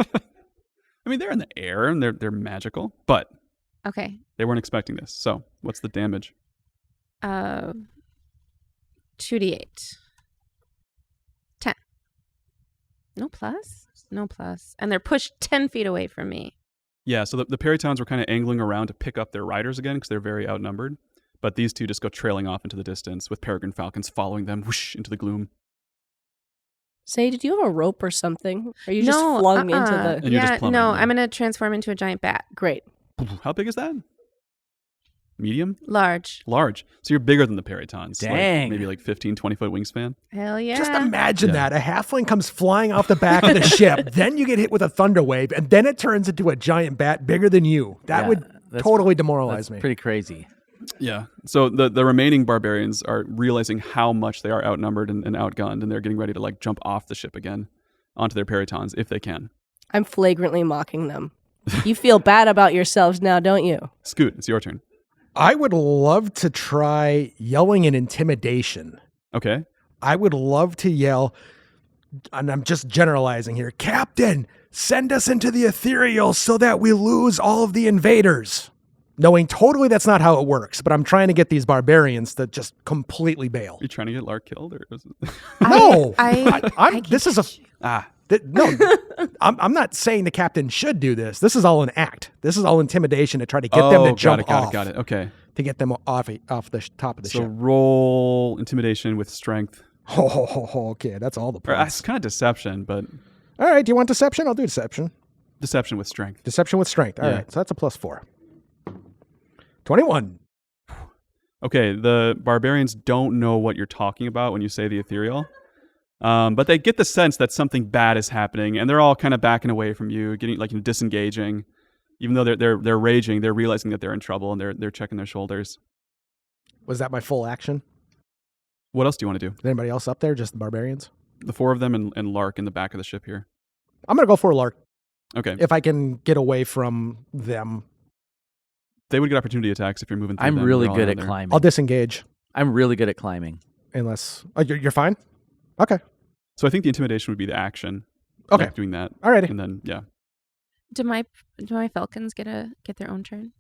mean, they're in the air, and they're magical, but Okay. they weren't expecting this. So what's the damage? 2d8. 10. No plus? No plus. And they're pushed 10 feet away from me. Yeah, so the peritons were kind of angling around to pick up their riders again because they're very outnumbered. But these two just go trailing off into the distance with peregrine falcons following them whoosh into the gloom. Say, did you have a rope or something? Or you just No, flung into And the... you're just Yeah, plummeting no, them. I'm going to transform into a giant bat. Great. How big is that? Medium? Large. Large. So you're bigger than the peritons. Like Dang. maybe like 15, 20-foot wingspan. Hell yeah. Just imagine Yeah. that. A halfling comes flying off the back of the ship. Then you get hit with a thunder wave, and then it turns into a giant bat bigger than you. That Yeah, would that's- totally demoralize That's me. pretty crazy. Yeah. So the remaining barbarians are realizing how much they are outnumbered and outgunned, and they're getting ready to like jump off the ship again onto their peritons if they can. I'm flagrantly mocking them. You feel bad about yourselves now, don't you? Scoot, it's your turn. I would love to try yelling in intimidation. Okay. I would love to yell, and I'm just generalizing here, Captain, send us into the ethereal so that we lose all of the invaders. Knowing totally that's not how it works, but I'm trying to get these barbarians to just completely bail. You trying to get Lark killed or is it? No, I this is a Ah. no. I'm not saying the captain should do this. This is all an act. This is all intimidation to try to get them to jump off. Got it. Okay. To get them off the top of the So ship. roll intimidation with strength. Okay, that's all the Or, points. it's kind of deception, but All right, do you want deception? I'll do deception. deception with strength. Deception with strength. All Yeah. right, so that's a +4. 21. Okay, the barbarians don't know what you're talking about when you say the ethereal, but they get the sense that something bad is happening, and they're all kind of backing away from you, getting like disengaging. Even though they're raging, they're realizing that they're in trouble, and they're checking their shoulders. Was that my full action? What else do you want to do? Is anybody else up there? Just the barbarians? The four of them and Lark in the back of the ship here. I'm going to go for Lark Okay, if I can get away from them. they would get opportunity attacks if you're moving through I'm them. really They're all good out at there. climbing. I'll disengage I'm really good at climbing. unless... Oh, you're fine? Okay. So I think the intimidation would be the action. Okay. Like doing that. Alrighty. And then, yeah. Do my falcons get their own turn?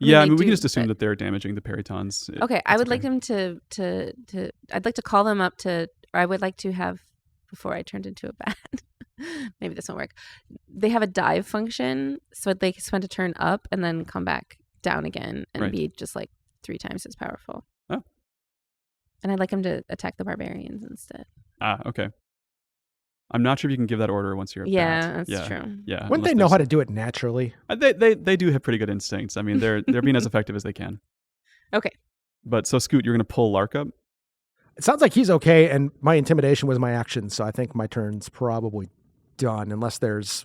Yeah, I they mean, we do, can just assume but- that they're damaging the peritons. Okay, I It's would like them to I'd like to call them up to, or I would like to have, before I turned into a bat, maybe this won't work. They have a dive function, so they spend a turn up and then come back down again and Right. be just like 3 times as powerful. Oh. And I'd like them to attack the barbarians instead. Okay. I'm not sure if you can give that order once you're a Yeah, bat. that's true. Yeah. Wouldn't they know how to do it naturally? They do have pretty good instincts. I mean, they're being as effective as they can. Okay. But so Scoot, you're going to pull Lark up? It sounds like he's okay, and my intimidation was my action, so I think my turn's probably done, unless there's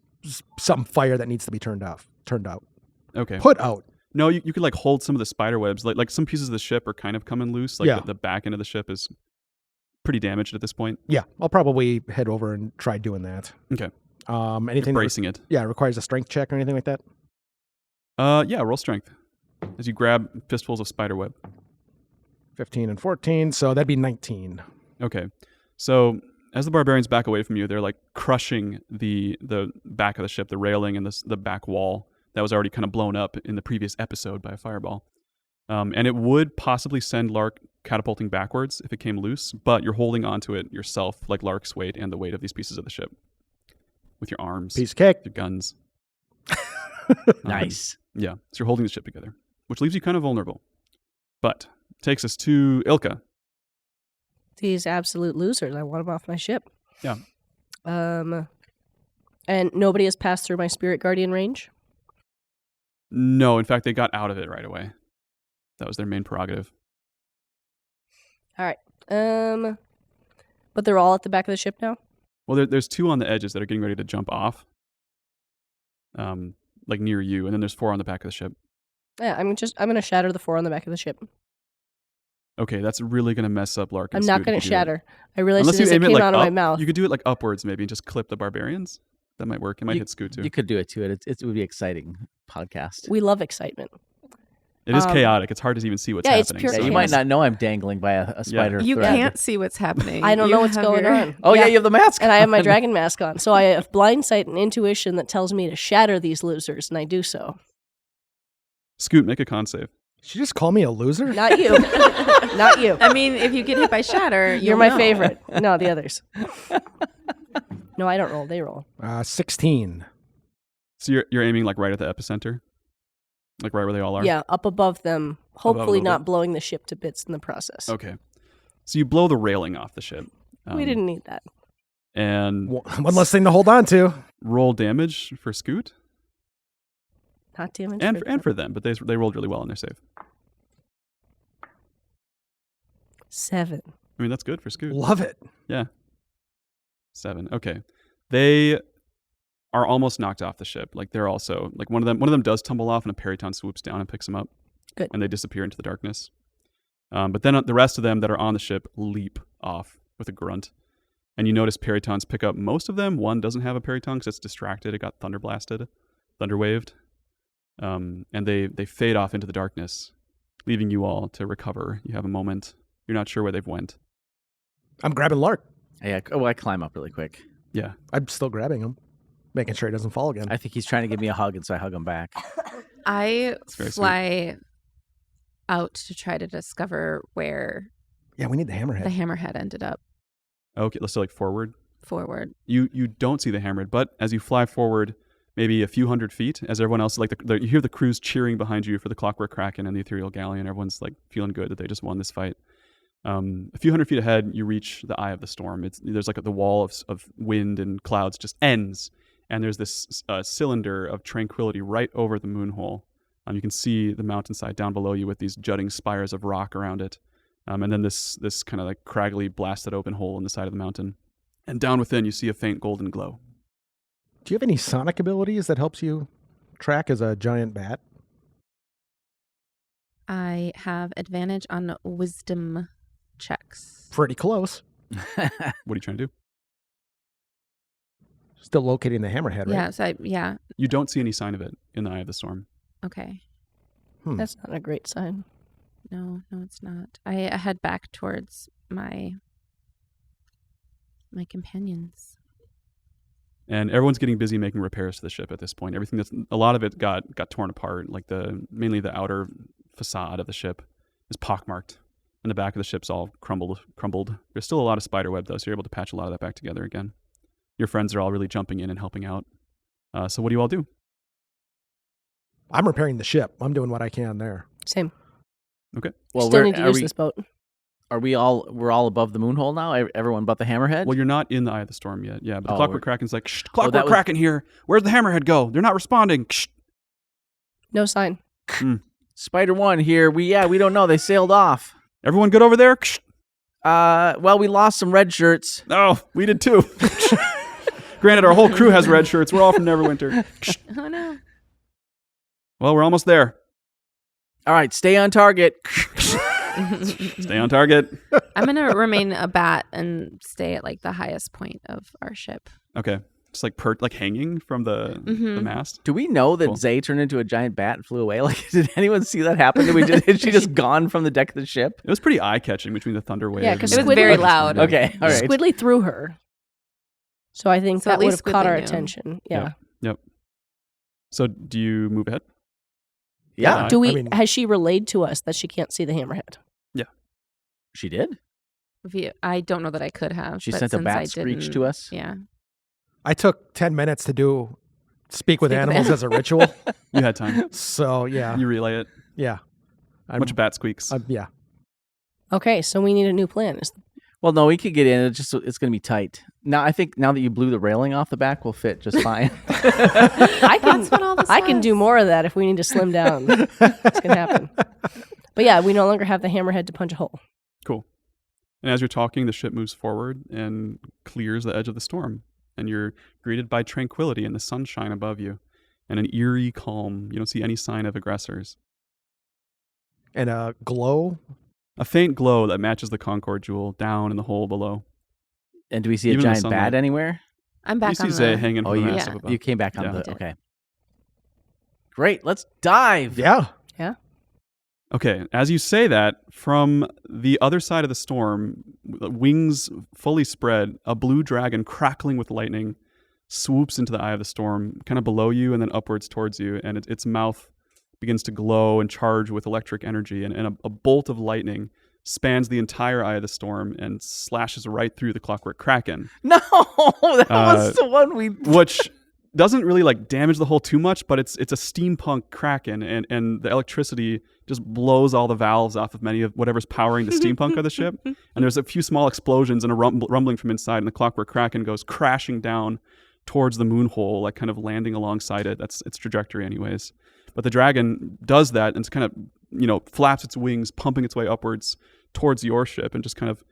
some fire that needs to be turned out. Okay. Put out. No, you could like hold some of the spider webs. Like some pieces of the ship are kind of coming loose. Like Yeah. the back end of the ship is pretty damaged at this point. Yeah, I'll probably head over and try doing that. Okay. Anything that Bracing it. requires a strength check or anything like that? Yeah, roll strength. As you grab fistfuls of spider web. 15 and 14, so that'd be 19. Okay. So as the barbarians back away from you, they're like crushing the back of the ship, the railing and the back wall that was already kind of blown up in the previous episode by a fireball. And it would possibly send Lark catapulting backwards if it came loose, but you're holding onto it yourself, like Lark's weight and the weight of these pieces of the ship, with your arms, Piece of cake. your guns. Nice. Yeah, so you're holding the ship together, which leaves you kind of vulnerable. But takes us to Ilka. These absolute losers. I want them off my ship. Yeah. And nobody has passed through my spirit guardian range. No, in fact, they got out of it right away. That was their main prerogative. All right. But they're all at the back of the ship now. Well, there's 2 on the edges that are getting ready to jump off, like near you, and then there's 4 on the back of the ship. Yeah, I'm gonna shatter the 4 on the back of the ship. Okay, that's really gonna mess up Lark. And I'm not Scoot gonna if you do it. shatter. I realized Unless it you as it aim it came like out up, of my mouth. you could do it like upwards maybe and just clip the barbarians. That might work. It might hit Scoot too. You could do it too. It would be exciting podcast. We love excitement. It is chaotic. It's hard to even see what's yeah, it's happening. pure Yeah, so- you might not know I'm dangling by a spider You thread. can't see what's happening. I don't You know what's have going your- on. Oh yeah, you have the mask And I have my on. dragon mask on. So I have blind sight and intuition that tells me to shatter these losers, and I do so. Scoot, make a con save. Did you just call me a loser? Not you. Not you. I mean, if you get hit by shatter, You're you'll my know. favorite. No, the others. No, I don't roll. They roll. 16. So you're aiming like right at the epicenter, like right where they all are. Yeah, up above them. a Hopefully little not bit. blowing the ship to bits in the process. Okay. So you blow the railing off the ship. We didn't need that. And One less thing to hold on to. roll damage for Scoot Not damage. and for them, but they rolled really well on their save. 7. I mean, that's good for Scoot. Love it. Yeah. 7. Okay. They are almost knocked off the ship. Like they're also like one of them does tumble off and a periton swoops down and picks them up. Good. And they disappear into the darkness. But then the rest of them that are on the ship leap off with a grunt. And you notice peritons pick up most of them. One doesn't have a periton because it's distracted. It got thunder waved. And they fade off into the darkness, leaving you all to recover. You have a moment. You're not sure where they've went. I'm grabbing Lark. Yeah. Oh, I climb up really quick. Yeah. I'm still grabbing him, making sure he doesn't fall again. I think he's trying to give me a hug, and so I hug him back. I very fly out to try to discover where Yeah, we need the hammerhead. the hammerhead ended up Okay, let's say like forward. forward. You don't see the hammerhead, but as you fly forward, maybe a few hundred feet, as everyone else, like you hear the crews cheering behind you for the Clockwork Kraken and the Ethereal Galleon. Everyone's like feeling good that they just won this fight. A few hundred feet ahead, you reach the eye of the storm. There's like the wall of wind and clouds just ends, and there's this cylinder of tranquility right over the moonhole. You can see the mountainside down below you with these jutting spires of rock around it, and then this kind of like craggly, blasted open hole in the side of the mountain. And down within, you see a faint golden glow. Do you have any sonic abilities that helps you track as a giant bat? I have advantage on wisdom checks. Pretty close. What are you trying to do? Still locating the hammerhead, right? Yeah. You don't see any sign of it in the eye of the storm. Okay. That's not a great sign. No, it's not. I head back towards my companions. And everyone's getting busy making repairs to the ship at this point. A lot of it got torn apart, like mainly the outer facade of the ship is pockmarked, and the back of the ship's all crumbled. There's still a lot of spider web though, so you're able to patch a lot of that back together again. Your friends are all really jumping in and helping out. So what do you all do? I'm repairing the ship. I'm doing what I can there. Same. Okay. Well, still need to use this boat. We're all above the moon hole now? Everyone but the hammerhead? Well, you're not in the eye of the storm yet. Yeah, but the Oh, Clockwork Kraken's like, shh, Clockwork Kraken here. Where's the hammerhead go? They're not responding. Shh. No sign. Spider 1 here. We don't know. They sailed off. Everyone good over there? Shh. Well, we lost some red shirts. Oh, we did too. Granted, our whole crew has red shirts. We're all from Neverwinter. Oh no. Well, we're almost there. All right, stay on target. Stay on target. I'm gonna remain a bat and stay at like the highest point of our ship. Okay. Just like hanging from the mast. Do we know that Cool. Zay turned into a giant bat and flew away? Like, did anyone see that happen? Is she just gone from the deck of the ship? It was pretty eye-catching between the thunder waves. Yeah, 'cause It was Squidward- very loud. Okay, all right. Squidly threw her. So I think So at that would least have caught Squidly our knew. attention. Yeah. Yep. So do you move ahead? Yeah, Do we? I mean- Has she relayed to us that she can't see the hammerhead? she did. I don't know that I could have. She but sent a since bat I screech didn't- to us. Yeah. I took 10 minutes to speak with Speak with animals as a ritual. You had time. So, yeah. You relay it. Yeah. A bunch of bat squeaks. Yeah. Okay, so we need a new plan. Well, no, we could get in. It's going to be tight. Now, I think now that you blew the railing off the back, we'll fit just fine. I can. That's what all this I can do was. more of that if we need to slim down. It's gonna happen. But yeah, we no longer have the hammerhead to punch a hole. Cool. And as you're talking, the ship moves forward and clears the edge of the storm. And you're greeted by tranquility and the sunshine above you and an eerie calm. You don't see any sign of aggressors. And a glow. A faint glow that matches the Concord jewel down in the hole below. And do we see a Even in the giant sunlight. bat anywhere? I'm You back see on Zay the. hanging Oh, from the you- mast yeah. up above. You came back on Yeah. the... Okay. Great, let's dive. Yeah. Okay, as you say that, from the other side of the storm, wings fully spread, a blue dragon crackling with lightning swoops into the eye of the storm, kind of below you and then upwards towards you, and its mouth begins to glow and charge with electric energy, and a bolt of lightning spans the entire eye of the storm and slashes right through the Clockwork Kraken, No, that was the one we... which doesn't really like damage the hull too much, but it's a steampunk Kraken, and the electricity just blows all the valves off of many of whatever's powering the steampunk of the ship. And there's a few small explosions and a rumbling from inside, and the Clockwork Kraken goes crashing down towards the moon hole, like kind of landing alongside it. That's its trajectory anyways. But the dragon does that and it's kind of, flaps its wings, pumping its way upwards towards your ship and just kind of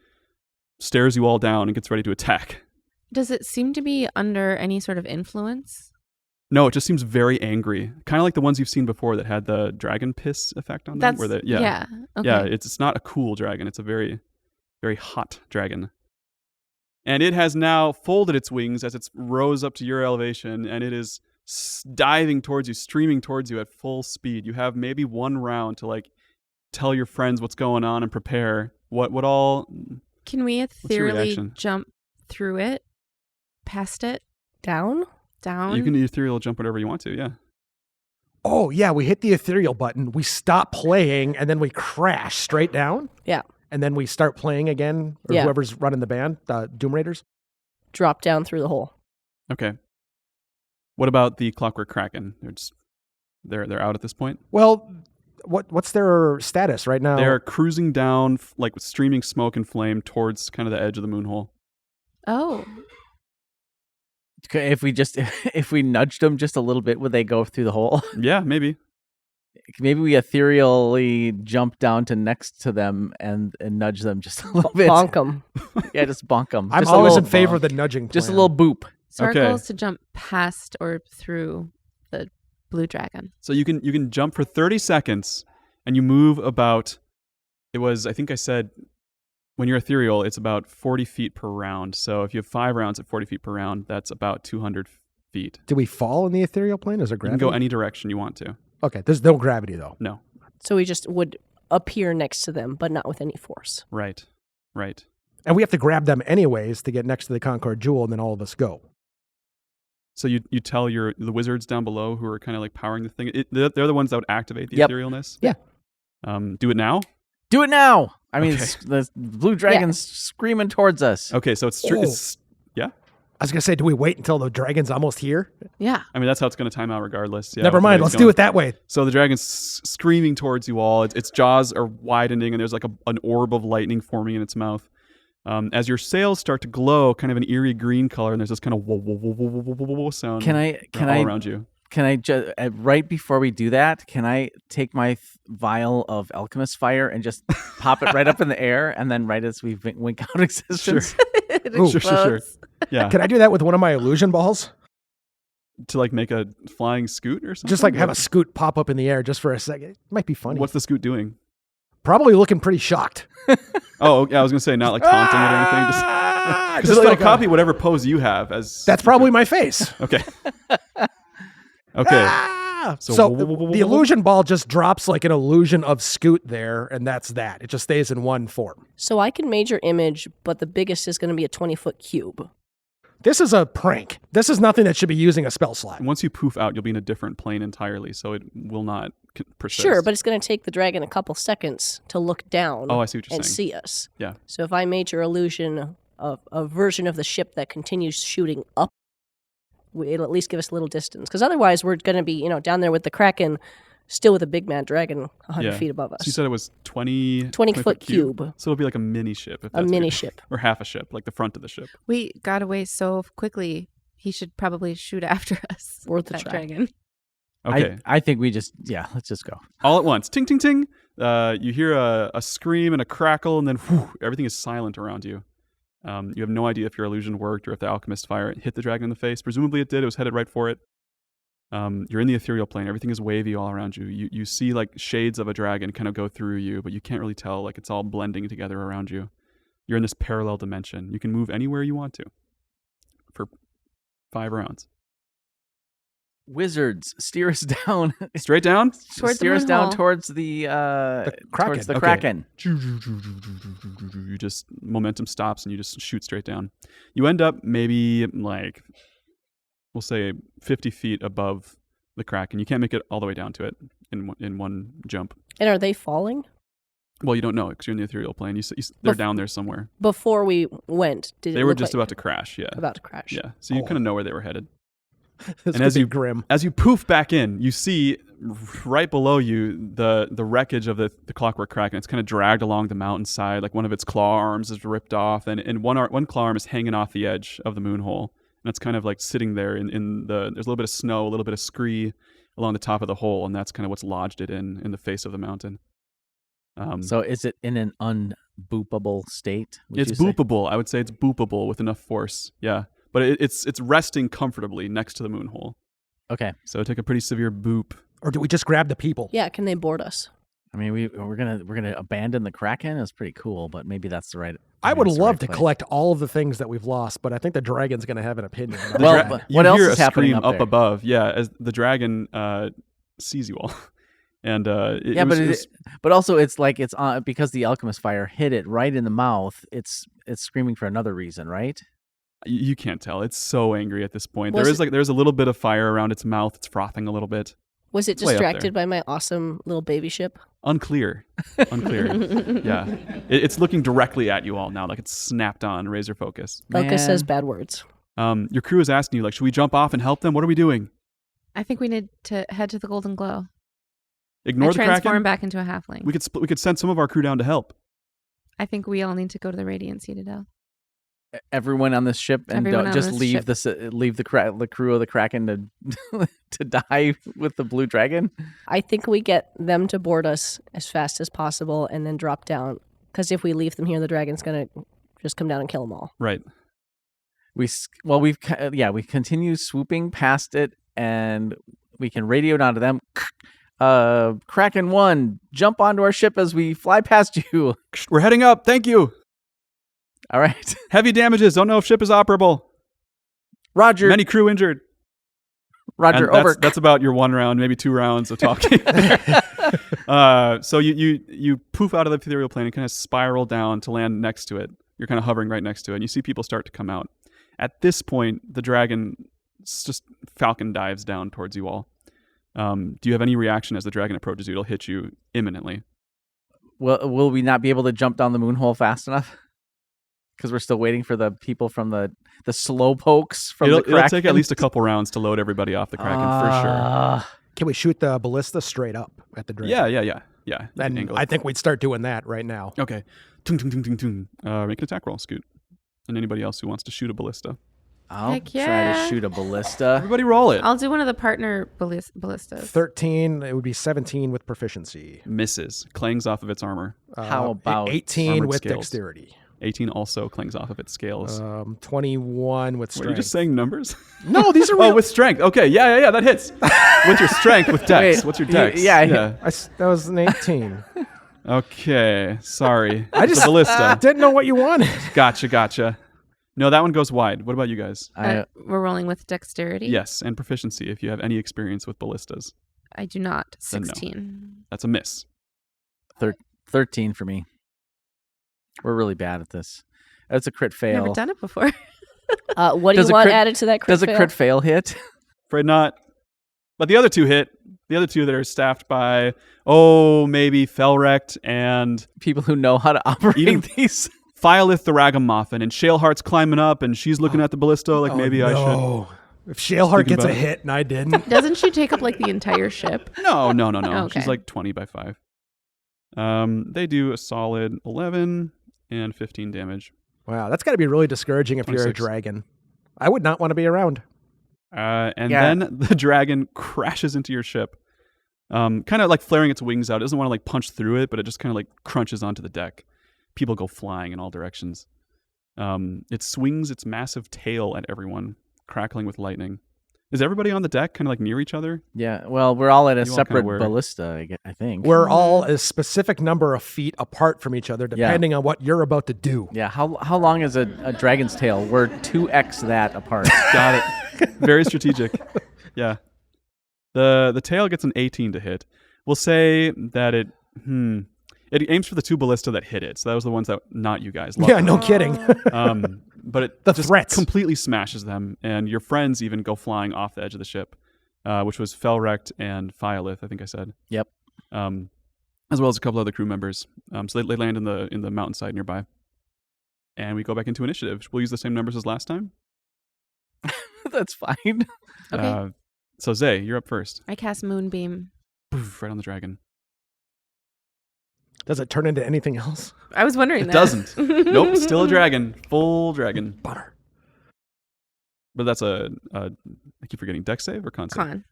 stares you all down and gets ready to attack. Does it seem to be under any sort of influence? No, it just seems very angry. Kind of like the ones you've seen before that had the dragon piss effect on them. That's Yeah, Okay. it's not a cool dragon. It's a very, very hot dragon. And it has now folded its wings as it rose up to your elevation, and it is diving towards you, streaming towards you at full speed. You have maybe one round to like tell your friends what's going on and prepare. What all? Can we your ethereally reaction? jump through it, past it, Down? down? You can ethereal jump whatever you want to. Yeah. Oh, yeah. We hit the ethereal button. We stop playing and then we crash straight down. Yeah. And then we start playing again. Or Yeah. whoever's running the band, Doom Raiders. Drop down through the hole. Okay. What about the Clockwork Kraken? They're out at this point. Well, what's their status right now? They're cruising down, like with streaming smoke and flame, towards kind of the edge of the moon hole. Oh, If we nudged them just a little bit, would they go through the hole? Yeah, maybe. Maybe we ethereally jump down to next to them and nudge them just a little bit. Bonk 'em. Yeah, just bonk them. I'm just a always little in favor bonk. of the nudging plan. Just a little boop. so Okay. our goal is to jump past or through the blue dragon. So you can jump for 30 seconds, and you move about. I think I said, when you're ethereal, it's about 40 feet per round. So if you have 5 rounds at 40 feet per round, that's about 200 feet. Do we fall in the ethereal plane? Is there You gravity? can go any direction you want to. Okay, there's no gravity though. No. So we just would appear next to them, but not with any force. Right. And we have to grab them anyways to get next to the Concord Jewel, and then all of us go. So you tell the wizards down below who are kind of like powering the thing. They're the ones that would activate the Yep. etherealness. Yeah. Do it now. Do it now. I mean, Okay. the blue dragon's screaming towards us. Okay, so it's yeah. I was gonna say, do we wait until the dragon's almost here? Yeah. I mean, that's how it's going to time out regardless. Yeah, Never mind. Let's do it that way. So the dragon's screaming towards you all. Its jaws are widening, and there's like an orb of lightning forming in its mouth. As your sails start to glow, kind of an eerie green color, and there's this kind of whoa, whoa, whoa, whoa, whoa, whoa, whoa, whoa sound. all around you? Can I just right before we do that? Can I take my vial of alchemist fire and just pop it right up in the air, and then right as we wink out existence? Ooh, Sure. Yeah, Can I do that with one of my illusion balls? to like make a flying scoot or something. Just like have a scoot pop up in the air just for a second. It might be funny. What's the scoot doing? Probably looking pretty shocked. Oh, yeah, I was gonna say not like taunting it or anything. Just Just it'll like copy whatever pose you have as. That's probably my face. Okay. Okay. So, So- the illusion ball just drops like an illusion of Scoot there, and that's that. It just stays in one form. So I can major image, but the biggest is going to be a 20-foot cube. This is a prank. This is nothing that should be using a spell slot. And once you poof out, you'll be in a different plane entirely, so it will not persist. Sure, but it's going to take the dragon a couple seconds to look down Oh, I see what you're and saying. see us. Yeah. So if I major illusion of a version of the ship that continues shooting up, it'll at least give us a little distance. Because otherwise, we're going to be, down there with the Kraken, still with a big mad dragon 100 Yeah. feet above us. So you said it was 20 20-foot cube. So it'll be like a mini ship. If A that's mini what- ship. Or half a ship, like the front of the ship. We got away so quickly. He should probably shoot after us. Worth a that try. dragon. Okay. I think we just let's just go. All at once. Ting, ting, ting. You hear a scream and a crackle, and then whew, everything is silent around you. You have no idea if your illusion worked or if the alchemist fire hit the dragon in the face. Presumably it did. It was headed right for it. You're in the ethereal plane. Everything is wavy all around you. You see like shades of a dragon kind of go through you, but you can't really tell. Like it's all blending together around you. You're in this parallel dimension. You can move anywhere you want to for 5 rounds. Wizards, steer us down. Straight down? Towards steer the us down moonhole. towards the Kraken. Towards the Okay. Kraken. You just momentum stops and you just shoot straight down. You end up maybe like we'll say 50 feet above the Kraken. You can't make it all the way down to it in one jump. And are they falling? Well, you don't know because you're in the ethereal plane. They're Bef- down there somewhere. Before we went, did it They were look just like about to crash. Yeah, about to crash? yeah. So you kind of know where they were headed. This And could as be you- grim. As you poof back in, you see right below you the wreckage of the clockwork Kraken. It's kind of dragged along the mountainside. Like one of its claw arms is ripped off, and one claw arm is hanging off the edge of the moonhole. And it's kind of like sitting there there's a little bit of snow, a little bit of scree along the top of the hole, and that's kind of what's lodged it in the face of the mountain. So is it in an unboopable state? would It's you say? boopable. I would say it's boopable with enough force. Yeah. But it's resting comfortably next to the moonhole. Okay. So take a pretty severe boop. Or do we just grab the people? Yeah, can they board us? I mean, we're gonna abandon the Kraken. It's pretty cool, but maybe that's the right. I would that's the love right to place. collect all of the things that we've lost, but I think the dragon's going to have an opinion. about Well, that. but You what else hear is a happening scream up there? above? Yeah, as the dragon sees you all, and but also it's like it's on because the alchemist fire hit it right in the mouth. It's screaming for another reason, right? you can't tell. It's so angry at this point. Was There's a little bit of fire around its mouth. It's frothing a little bit. Was it way up there. distracted by my awesome little baby ship? Unclear. Yeah, it's looking directly at you all now, like it's snapped on, razor focus. Belka says Man. bad words. Your crew is asking you, like, should we jump off and help them? What are we doing? I think we need to head to the Golden Glow. Ignore the Transform Kraken? back into a halfling. We could send some of our crew down to help. I think we all need to go to the Radiant Citadel. Everyone on this ship and Everyone don't on just this leave ship. the crew of the Kraken to to die with the blue dragon. I think we get them to board us as fast as possible and then drop down. Because if we leave them here, the dragon's going to just come down and kill them all. Right. We continue swooping past it, and we can radio down to them. Kraken 1, jump onto our ship as we fly past you. We're heading up. Thank you. All right, Heavy damages. Don't know if ship is operable. Roger. Many crew injured. Roger. And Over. That's about your 1 round, maybe 2 rounds of talking. So you poof out of the ethereal plane and kind of spiral down to land next to it. You're kind of hovering right next to it, and you see people start to come out. At this point, the dragon just falcon dives down towards you all. Do you have any reaction as the dragon approaches you? It'll hit you imminently. Will we not be able to jump down the moonhole fast enough? Because we're still waiting for the people from the slow pokes from the Kraken. It'll take at least a couple rounds to load everybody off the Kraken for sure. Can we shoot the ballista straight up at the dragon? Yeah. And I think we'd start doing that right now. Okay. Tung, tung, tung, tung, tung. Make an attack roll, Scoot. And anybody else who wants to shoot a ballista. I'll Heck try yeah. to shoot a ballista. Everybody roll it. I'll do one of the partner ballistas. 13, it would be 17 with proficiency. Misses. Clangs off of its armor. How about 18 armored with scales? dexterity. 18 also clangs off of its scales. 21 with strength. Were you just saying numbers? No, these are real. Oh, with strength. Okay, yeah, that hits. What's your strength with dex? Wait, What's your dex? yeah. That was an 18. Okay, sorry. I It's just a ballista. didn't know what you wanted. Gotcha. No, that one goes wide. What about you guys? We're rolling with dexterity. Yes, and proficiency if you have any experience with ballistas. I do not. Then no. 16. That's a miss. 13 for me. We're really bad at this. That's a crit fail. Never done it before. What do Does you a want crit- added to that crit Does a fail? crit fail hit? Afraid not. But the other two hit. The other two that are staffed by, maybe Felrect and People who know how to operate Even- these. Phylith the Ragamuffin. And Shaleheart's climbing up and she's looking at the ballista like maybe I should. If Shaleheart Thinking gets a about it. hit and I didn't. Doesn't she take up like the entire ship? No. Okay. She's like 20 by 5. They do a solid 11 and 15 damage. Wow, that's got to be really discouraging if you're a 26. dragon. I would not want to be around. And Yeah. then the dragon crashes into your ship, kind of like flaring its wings out. It doesn't want to like punch through it, but it just kind of like crunches onto the deck. People go flying in all directions. It swings its massive tail at everyone, crackling with lightning. Is everybody on the deck kind of like near each other? Yeah, well, we're all at a You all separate kinda were. ballista, I think. We're all a specific number of feet apart from each other, depending on what you're about to do. Yeah, how long is a dragon's tail? We're 2x that apart. Got it. Very strategic. Yeah. The tail gets an 18 to hit. We'll say that it aims for the two ballista that hit it. So that was the ones that not you guys. Yeah, no kidding. But it The just threats. completely smashes them, and your friends even go flying off the edge of the ship, which was Felrect and Phylith, I think I said. Yep. As well as a couple other crew members. So they land in the mountainside nearby, and we go back into initiative. We'll use the same numbers as last time. That's fine. Okay. So Zay, you're up first. I cast Moonbeam. Poof, right on the dragon. Does it turn into anything else? I was wondering It that. doesn't. Nope, still a dragon. Full dragon. Butter. But that's I keep forgetting, dex save or con save? Con.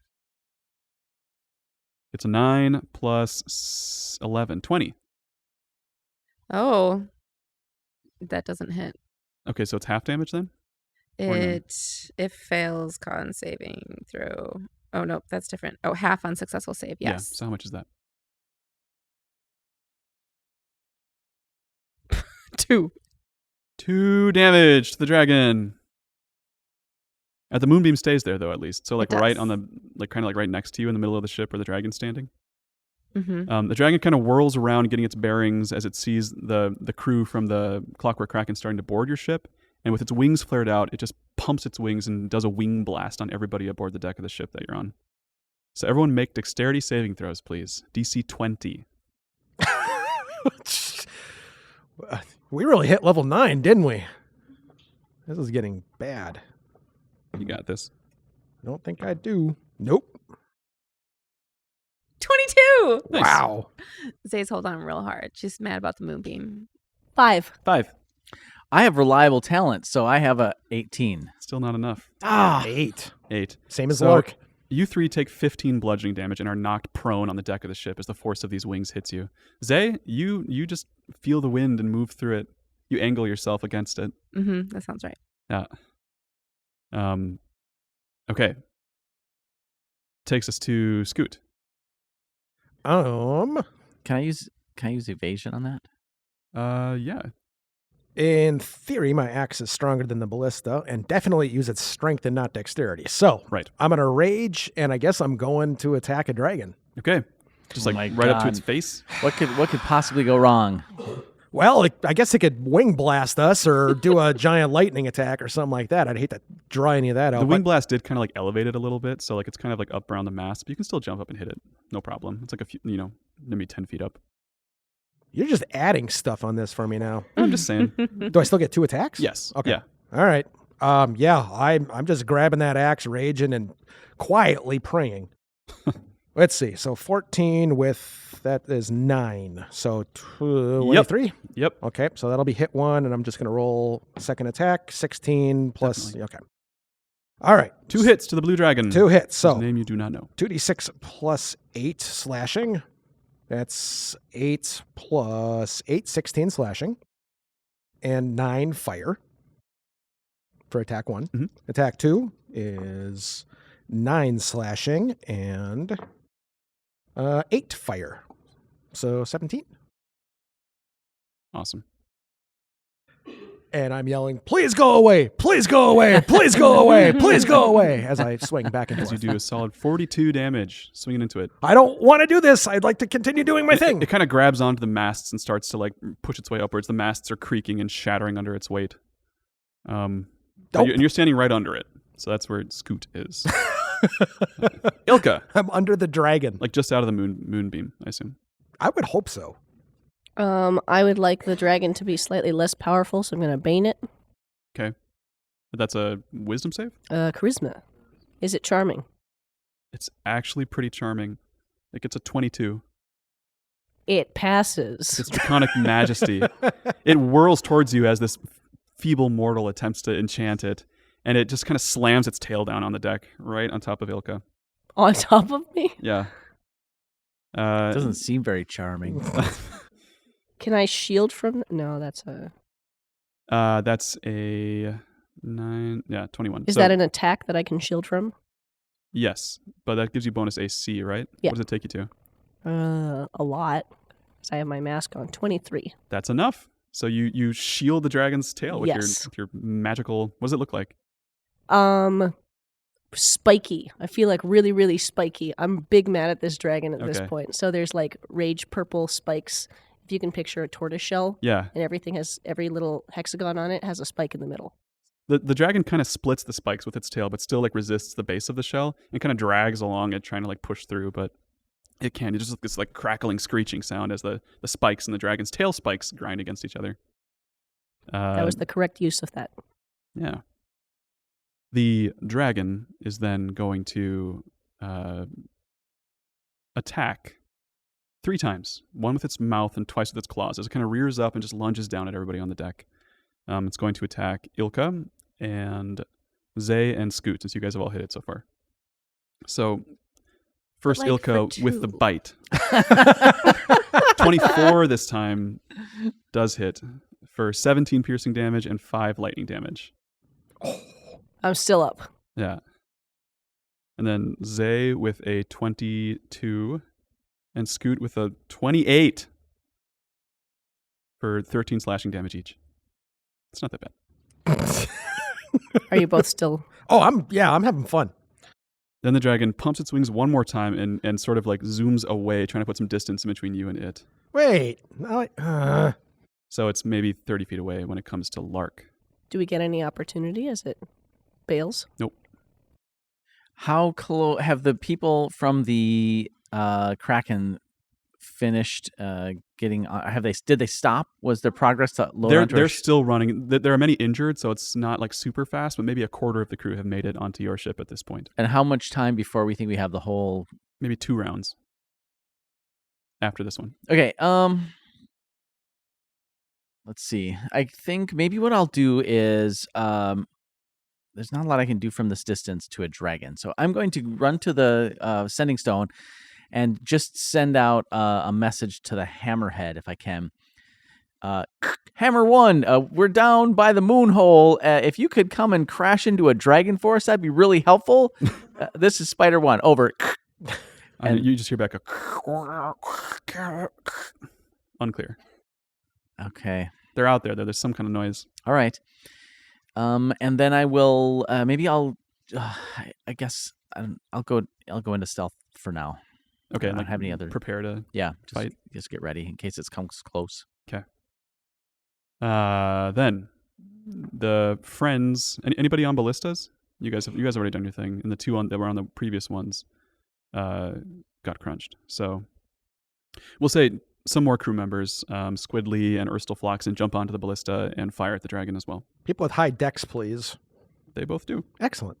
It's a 9 plus 11, 20. Oh. That doesn't hit. Okay, so it's half damage then? Or none? It fails con saving throw. Oh, no, that's different. Oh, half unsuccessful save. Yeah, Yes. so how much is that? 2. 2 damage to the dragon. The moonbeam stays there though, at least. So like It right does. on the kind of like right next to you in the middle of the ship where the dragon's standing. Mm-hmm. The dragon kind of whirls around, getting its bearings as it sees the crew from the Clockwork Kraken starting to board your ship. And with its wings flared out, it just pumps its wings and does a wing blast on everybody aboard the deck of the ship that you're on. So everyone make dexterity saving throws, please. DC 20. We really hit level 9, didn't we? This is getting bad. You got this. I don't think I do. Nope. 22. Nice. Wow. Zay's holding on real hard. She's mad about the Moonbeam. 5. 5. I have reliable talent, so I have a 18. Still not enough. 8. 8. Same as So- Lark. You 3 take 15 bludgeoning damage and are knocked prone on the deck of the ship as the force of these wings hits you. Zay, you just feel the wind and move through it. You angle yourself against it. Mm-hmm. That sounds right. Yeah. Okay. Takes us to Scoot. Can I use evasion on that? Yeah. In theory, my axe is stronger than the ballista and definitely use its strength and not dexterity. So Right. I'm going to rage, and I guess I'm going to attack a dragon. Okay. Just Oh like my right up to God. its face. What could possibly go wrong? Well, I guess it could wing blast us or do a giant lightning attack or something like that. I'd hate to draw any of that out. The wing blast did kind of like elevate it a little bit, so like it's kind of like up around the mast, but you can still jump up and hit it. No problem. It's like a few, maybe 10 feet up. You're just adding stuff on this for me now. I'm just saying. Do I still get 2 attacks? Yes. Okay. Yeah. All right. Yeah, I'm just grabbing that axe, raging, and quietly praying. Let's see. So 14 with, that is 9. So 23? Yep. Okay, so that'll be hit 1, and I'm just going to roll second attack. 16 plus, Definitely. okay. All right. 2 hits to the blue dragon. 2 hits. Whose So name you do not know. 2d6 plus 8 slashing. That's 8 plus 8, 16 slashing. And 9 fire for attack 1. Mhm. Attack 2 is 9 slashing and 8 fire. So 17. Awesome. And I'm yelling, please go away, please go away, please go away, please go away, as I swing back and As you forth. do a solid 42 damage swinging into it. I don't want to do this. I'd like to continue doing my thing. It kind of grabs onto the masts and starts to like push its way upwards. The masts are creaking and shattering under its weight. And you're standing right under it. So that's where Scoot is. Ilka, I'm under the dragon. like just out of the moonbeam, I assume. I would hope so. I would like the dragon to be slightly less powerful, so I'm going to bane it. Okay. That's a wisdom save? Charisma. Is it charming? It's actually pretty charming. It gets a 22. It passes. It's draconic majesty. It whirls towards you as this feeble mortal attempts to enchant it, and it just kind of slams its tail down on the deck, right on top of Ilka. On top of me? Yeah. Doesn't seem very charming. Can I shield from... No, that's a... That's a 9. Yeah, 21. Is So, that an attack that I can shield from? Yes, but that gives you bonus AC, right? Yeah. What does it take you to? A lot. Because I have my mask on. 23. That's enough. So you shield the dragon's tail with Yes. your magical... What does it look like? Spiky. I feel like really, really spiky. I'm big mad at this dragon at this Okay. point. So there's like rage purple spikes. If you can picture a tortoise shell, Yeah. and every little hexagon on it has a spike in the middle. The dragon kind of splits the spikes with its tail, but still like resists the base of the shell and kind of drags along it, trying to like push through, but it can't. It's just this like crackling, screeching sound as the spikes and the dragon's tail spikes grind against each other. That was the correct use of that. Yeah. The dragon is then going to attack 3 times, one with its mouth and twice with its claws, as it kind of rears up and just lunges down at everybody on the deck. It's going to attack Ilka and Zay and Scoot, since you guys have all hit it so far. So, first Like Ilka for with the 2. bite. 24 this time does hit for 17 piercing damage and 5 lightning damage. I'm still up. Yeah. And then Zay with a 22 and Scoot with a 28 for 13 slashing damage each. It's not that bad. Are you both still? Oh, I'm having fun. Then the dragon pumps its wings one more time and sort of like zooms away, trying to put some distance in between you and it. Wait. So it's maybe 30 feet away when it comes to Lark. Do we get any opportunity as it bails? Nope. How close have the people from the Kraken finished getting? Did they stop? Was their progress to load onto They're our still running. There are many injured, so it's not like super fast, but maybe a quarter of the crew have made it onto your ship at this point. And how much time before we think we have the whole? Maybe 2 rounds after this one. Okay. Let's see. I think maybe what I'll do is there's not a lot I can do from this distance to a dragon, so I'm going to run to the sending stone and just send out a message to the hammerhead if I can. Hammer 1, we're down by the moon hole. If you could come and crash into a dragon for us, that'd be really helpful. This is Spider 1. Over. And you just hear back a unclear. Okay. They're out there. There's some kind of noise. All right. And then I will. Maybe I'll. I guess I'll go into stealth for now. Okay. I and don't have any other. Prepare to. Yeah. fight. Just get ready in case it comes close. Okay. Then the friends. Anybody on ballistas? You guys already done your thing, and the two that were on the previous ones got crunched. So we'll say some more crew members, Squidly and Erstelfloxen, jump onto the ballista and fire at the dragon as well. People with high dex, please. They both do. Excellent.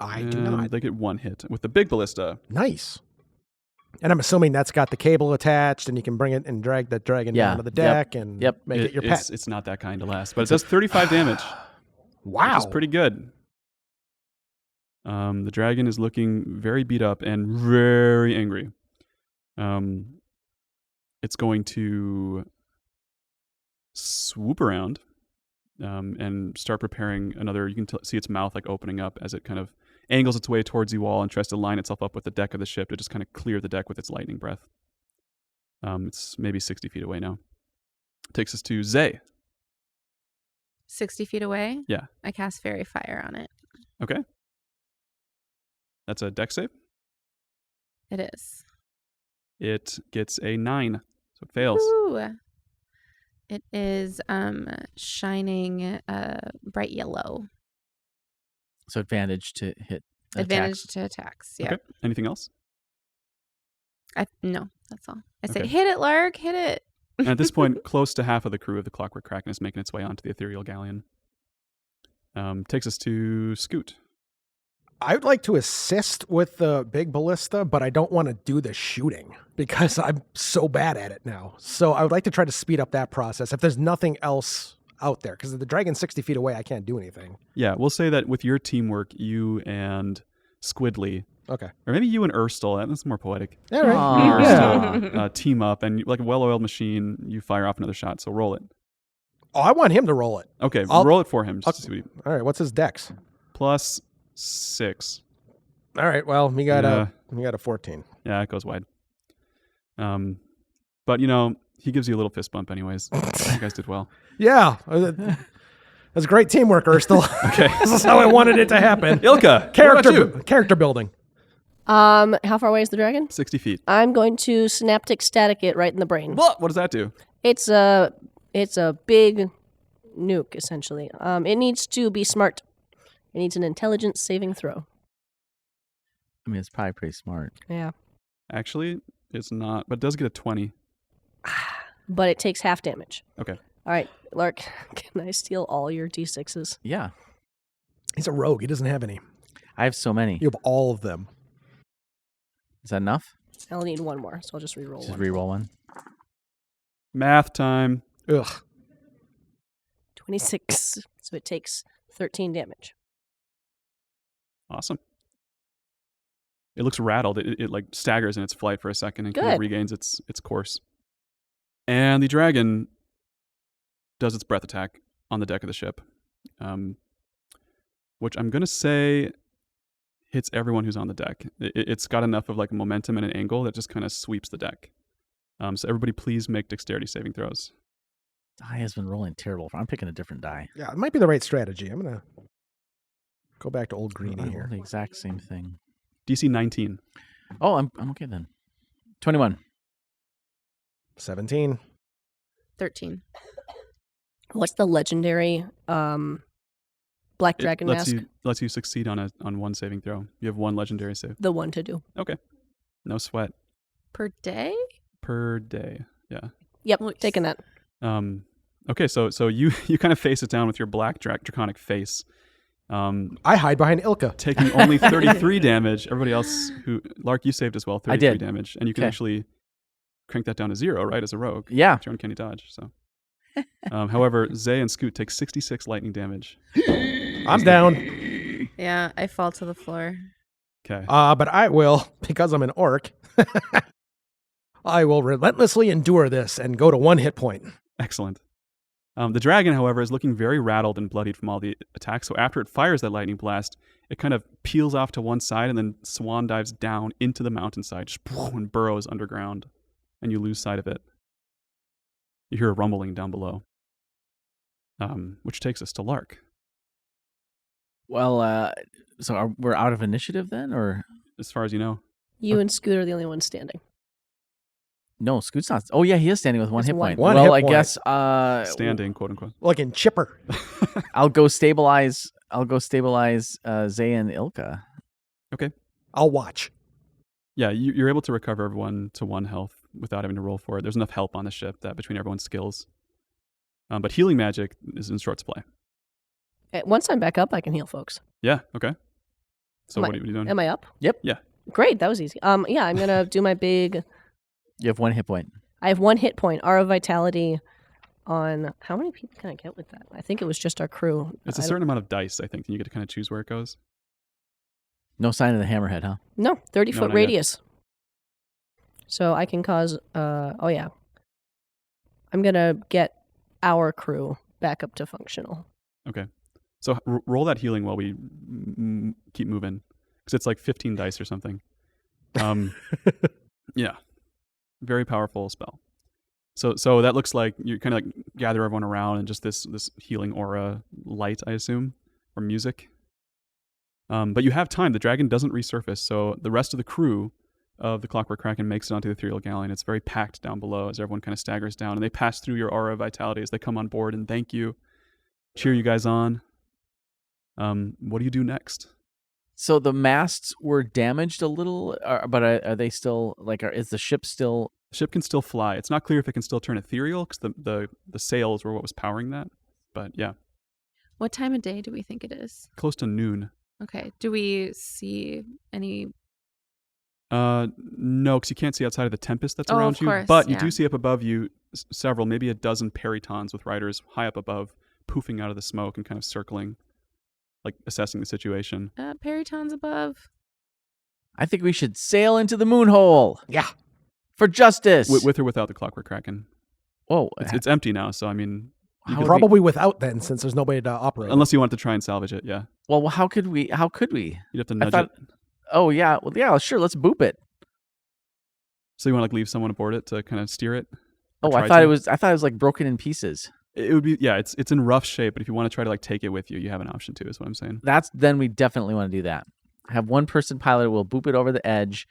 I do And not. They get one hit with the big ballista. Nice. And I'm assuming that's got the cable attached, and you can bring it and drag the dragon Yeah. down to the deck and Yep. make it your pet. It's not that kind to last, but it does 35 damage. Wow. Which is pretty good. The dragon is looking very beat up and very angry. It's going to swoop around and start preparing another. You can see its mouth like opening up as it kind of angles its way towards you all and tries to line itself up with the deck of the ship to just kind of clear the deck with its lightning breath. It's maybe 60 feet away now. Takes us to Zay. 60 feet away? Yeah. I cast Fairy Fire on it. Okay. That's a deck save. It is. It gets a 9, so it fails. Ooh. It is shining bright yellow. So advantage to hit. Advantage attacks. to attacks. Yeah. Okay. Anything else? No, that's all. I say, Okay. hit it, Lark, hit it. And at this point, close to half of the crew of the Clockwork Kraken is making its way onto the ethereal galleon. Takes us to Scoot. I would like to assist with the big ballista, but I don't want to do the shooting because I'm so bad at it now. So I would like to try to speed up that process if there's nothing else out there. Because if the dragon's 60 feet away, I can't do anything. Yeah, we'll say that with your teamwork, you and Squidly, Okay. or maybe you and Erstel, that's more poetic, All right. Aw. Yeah. team up, and like a well-oiled machine, you fire off another shot, so roll it. Oh, I want him to roll it. Okay, I'll- roll it for him. Just to see what he, All right. What's his dex? plus 6. All right. Well, we got a 14. Yeah, it goes wide. But, he gives you a little fist bump anyways. You guys did well. Yeah. That's great teamwork, Erstel. Okay. This is how I wanted it to happen. Ilka, Character building. How far away is the dragon? 60 feet. I'm going to synaptic static it right in the brain. What does that do? It's a big nuke essentially. It needs to be smart. It needs an intelligence saving throw. I mean, it's probably pretty smart. Yeah. Actually, it's not, but it does get a 20. But it takes half damage. Okay. All right, Lark, can I steal all your D6s? Yeah. He's a rogue. He doesn't have any. I have so many. You have all of them. Is that enough? I'll need one more, so I'll just reroll Just one. reroll one. Math time. Ugh. 26. So it takes 13 damage. Awesome. It looks rattled. It like staggers in its flight for a second and kind of Good. regains its course. And the dragon does its breath attack on the deck of the ship, which I'm going to say hits everyone who's on the deck. It's got enough of like momentum and an angle that just kind of sweeps the deck. So everybody please make dexterity saving throws. Die has been rolling terrible. I'm picking a different die. Yeah, it might be the right strategy. I'm going to go back to old Greenie I here. rolled the exact same thing. DC 19. Oh, I'm okay then. 21. 17. 13. What's the legendary black dragon It lets mask? lets you succeed on one saving throw. You have one legendary save. The one to do. Okay. No sweat Per day? per day. Yeah. Yep, Nice. taking that. Okay, so you kind of face it down with your black draconic face, I hide behind Ilka. taking only 33 damage. Everybody else Lark, you saved as well, 33 did. damage, and you can Okay. actually crank that down to 0, right, as a rogue. Yeah. It's your uncanny dodge. So, however, Zay and Scoot take 66 lightning damage. I'm down. Yeah, I fall to the floor. Okay. But I will, because I'm an orc, I will relentlessly endure this and go to 1 hit point. Excellent. The dragon, however, is looking very rattled and bloodied from all the attacks. So after it fires that lightning blast, it kind of peels off to one side and then swan dives down into the mountainside, just and burrows underground, and you lose sight of it. You hear a rumbling down below, which takes us to Lark. Well, so we're out of initiative then, or As far as you know, You and Scoot are the only ones standing. No, Scoot's not. Oh yeah, he is standing with one Just hit one. point. One well, hit I point. guess Standing, quote unquote. Looking chipper. I'll go stabilize. Zay and Ilka. I'll watch. Yeah, you're able to recover everyone to 1 health without having to roll for it. There's enough help on the ship that between everyone's skills. But healing magic is in short supply. Once I'm back up, I can heal folks. Yeah, okay. So Am what are you doing? Am I up? Yep. Yeah. Great, that was easy. Yeah, I'm gonna do my big. You have 1 hit point. I have 1 hit point. Aura of Vitality. On how many people can I get with that? I think it was just our crew. It's a certain amount of dice, I think, and you get to kind of choose where it goes. No sign of the hammerhead, huh? No, 30 No, foot not yet. radius. So I can cause. Oh yeah. I'm gonna get our crew back up to functional. Okay. So roll that healing while we keep moving, because it's like 15 dice or something. Yeah, very powerful spell. So that looks like you kind of like gather everyone around and just this healing aura light, I assume, or music. But you have time. The dragon doesn't resurface, so the rest of the crew of the Clockwork Kraken makes it onto the ethereal galleon. It's very packed down below as everyone kind of staggers down, and they pass through your aura of vitality as they come on board and thank you, cheer you guys on. What do you do next? So the masts were damaged a little, but are they still is the ship still? The ship can still fly. It's not clear if it can still turn ethereal because the sails were what was powering that. But yeah, What time of day do we think it is? close to noon. Okay. Do we see any? No, because you can't see outside of the tempest that's Oh, around of you. course, But you yeah. do see up above you several, maybe a dozen peritons with riders high up above, poofing out of the smoke and kind of circling, like assessing the situation. Peritons above. I think we should sail into the moon hole Yeah. for justice. With or without the Clockwork Kraken. Whoa, It's empty now, so I mean, how would we- Probably without then, since there's nobody to operate. unless you want to try and salvage it, yeah. well, how could we? You'd have to nudge thought- it. Oh yeah, well yeah, sure. Let's boop it. So you want to like leave someone aboard it to kind of steer it? Or Oh, I try thought to? it was. I thought it was like broken in pieces. It would be, yeah. It's in rough shape, but if you want to try to like take it with you, you have an option too. Is what I'm saying. Then we definitely want to do that. Have one person pilot it. We'll boop it over the edge.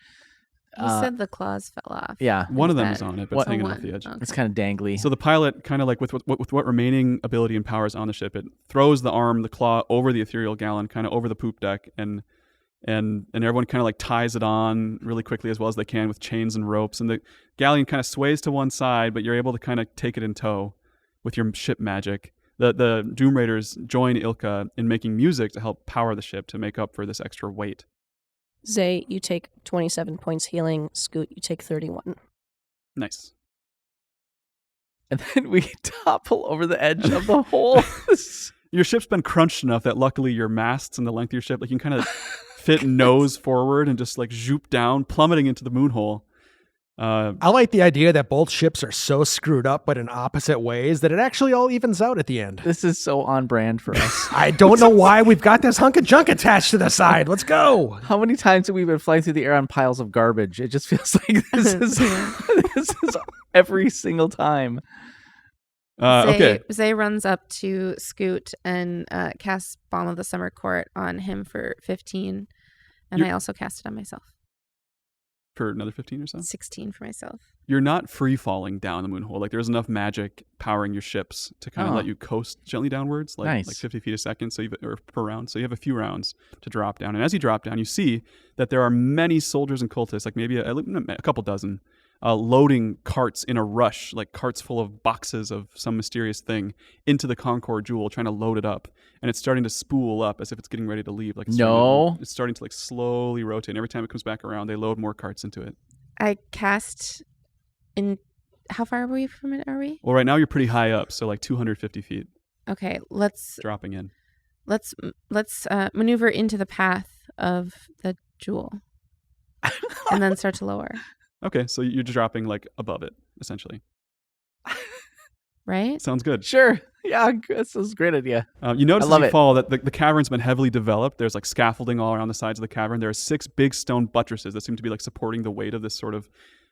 You said the claws fell off. Yeah, One of them that- is on it, but What- it's hanging Oh, off the one. edge. Okay. it's kind of dangly. So the pilot, kind of like with what remaining ability and powers on the ship, it throws the arm, the claw over the ethereal gallon, kind of over the poop deck, and everyone kind of like ties it on really quickly as well as they can with chains and ropes, and the galleon kind of sways to one side, but you're able to kind of take it in tow with your ship magic. The Doom Raiders join Ilka in making music to help power the ship to make up for this extra weight. Zay, you take 27 points healing. Scoot, you take 31. Nice. and then we topple over the edge of the hole. Your ship's been crunched enough that luckily your masts and the length of your ship, like you can kind of fit nose forward and just like zoop down, plummeting into the moon hole. I like the idea that both ships are so screwed up, but in opposite ways, that it actually all evens out at the end. This is so on brand for us. I don't know why we've got this hunk of junk attached to the side. Let's go. How many times have we been flying through the air on piles of garbage? It just feels like this is every single time. Okay. Zay runs up to Scoot and casts Balm of the Summer Court on him for 15. And I also cast it on myself. For another 15 or so? 16 for myself. You're not free falling down the moon hole. Like there's enough magic powering your ships to kind of Oh. let you coast gently downwards, like Nice. 50 feet a second, or per round. So you have a few rounds to drop down. And as you drop down, you see that there are many soldiers and cultists, like maybe a couple dozen, loading carts in a rush, like carts full of boxes of some mysterious thing into the Concord Jewel, trying to load it up. And it's starting to spool up as if it's getting ready to leave. Like it's starting to like slowly rotate. And every time it comes back around, they load more carts into it. I cast in. How far away from it are we? Well, right now you're pretty high up, so like 250 feet Okay, let's dropping in. maneuver into the path of the jewel, and then start to lower. Okay, so you're just dropping like above it, essentially. Right? Sounds good. Sure. Yeah, this is a great idea. You notice I as love you it. fall that the cavern's been heavily developed. There's like scaffolding all around the sides of the cavern. There are 6 big stone buttresses that seem to be like supporting the weight of this sort of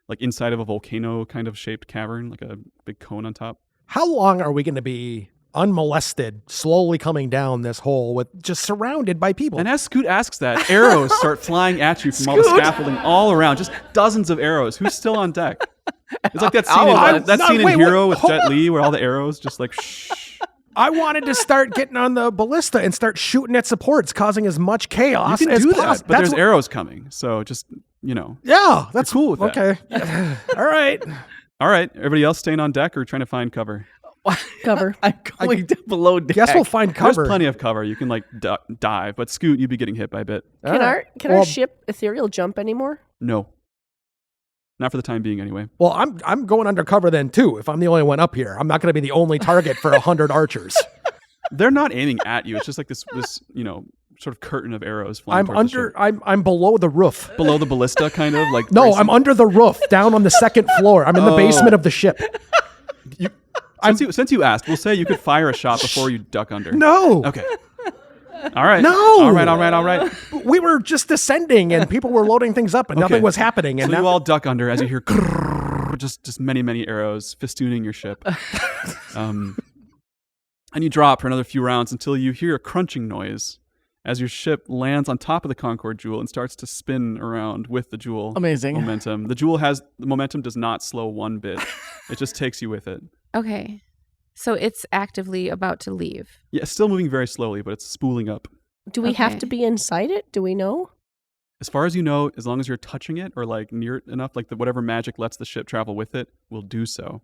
like inside of a volcano kind of shaped cavern, like a big cone on top. How long are we going to be unmolested, slowly coming down this hole with just surrounded by people? And as Scoot asks that, arrows start flying at you from all the scaffolding all around. Just dozens of arrows. Who's still on deck? It's like that I'll scene in wait, Hero with hold Jet on. Li where all the arrows just like shh. I wanted to start getting on the ballista and start shooting at supports, causing as much chaos You can as do that, possible. but there's arrows coming. So just, Yeah, that's cool with that. Okay. All right. All right. Everybody else staying on deck or trying to find cover? Cover. I'm going down below deck. Guess we'll find cover. There's plenty of cover. You can like dive, but Scoot, you'd be getting hit by a bit. Can our ship ethereal jump anymore? No. Not for the time being, anyway. Well, I'm going undercover then too. If I'm the only one up here, I'm not going to be the only target for 100 archers. They're not aiming at you. It's just like this sort of curtain of arrows flying I'm towards the ship. I'm below the roof. Below the ballista, kind of like. No, racing. I'm under the roof, down on the second floor. I'm in the basement of the ship. Since you asked, we'll say you could fire a shot before you duck under. No. Okay. All right. No. All right. We were just descending and people were loading things up and nothing was happening. And So you all duck under as you hear just many arrows festooning your ship. And you drop for another few rounds until you hear a crunching noise as your ship lands on top of the Concord jewel and starts to spin around with the jewel. Amazing. Momentum. The momentum does not slow one bit. It just takes you with it. Okay. So it's actively about to leave. Yeah, it's still moving very slowly, but it's spooling up. Do we have Okay. to be inside it? Do we know? As far as you know, as long as you're touching it or like near it enough, like whatever magic lets the ship travel with it will do so.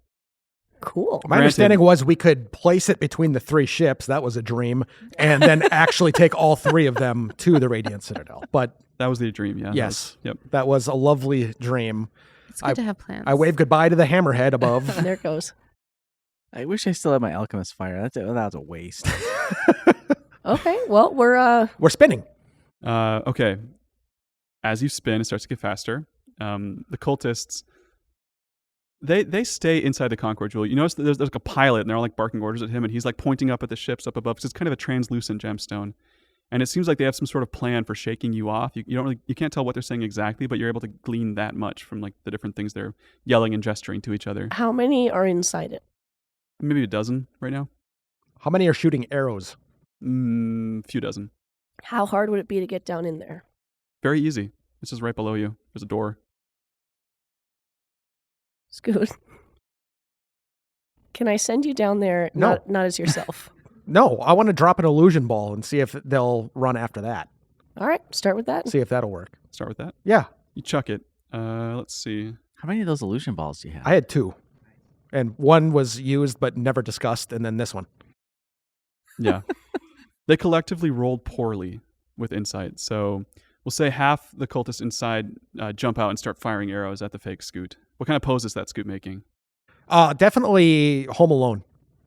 Cool. my understanding was we could place it between the three ships. That was a dream. And then actually take all three of them to the Radiant Citadel. But That was the dream, yeah. yes, Yep. that was a lovely dream. It's good to have plans. I wave goodbye to the hammerhead above. There it goes. I wish I still had my alchemist fire. That was a waste. Okay. Well, We're spinning. Okay. As you spin, it starts to get faster. The cultists, they stay inside the Concord jewel. You notice that there's like a pilot, and they're all like barking orders at him, and he's like pointing up at the ships up above because it's kind of a translucent gemstone. And it seems like they have some sort of plan for shaking you off. You can't tell what they're saying exactly, but you're able to glean that much from like the different things they're yelling and gesturing to each other. how many are inside it? Maybe a dozen right now. How many are shooting arrows? Few dozen. How hard would it be to get down in there? Very easy. It's just right below you. There's a door. Scoot. Can I send you down there? No. Not as yourself. No, I want to drop an illusion ball and see if they'll run after that. All right. Start with that. See if that'll work. Start with that. Yeah, You chuck it. Let's see. How many of those illusion balls do you have? I had two. And one was used but never discussed, and then this one. Yeah. They collectively rolled poorly with insight. So we'll say half the cultists inside jump out and start firing arrows at the fake Scoot. What kind of pose is that Scoot making? Definitely Home Alone.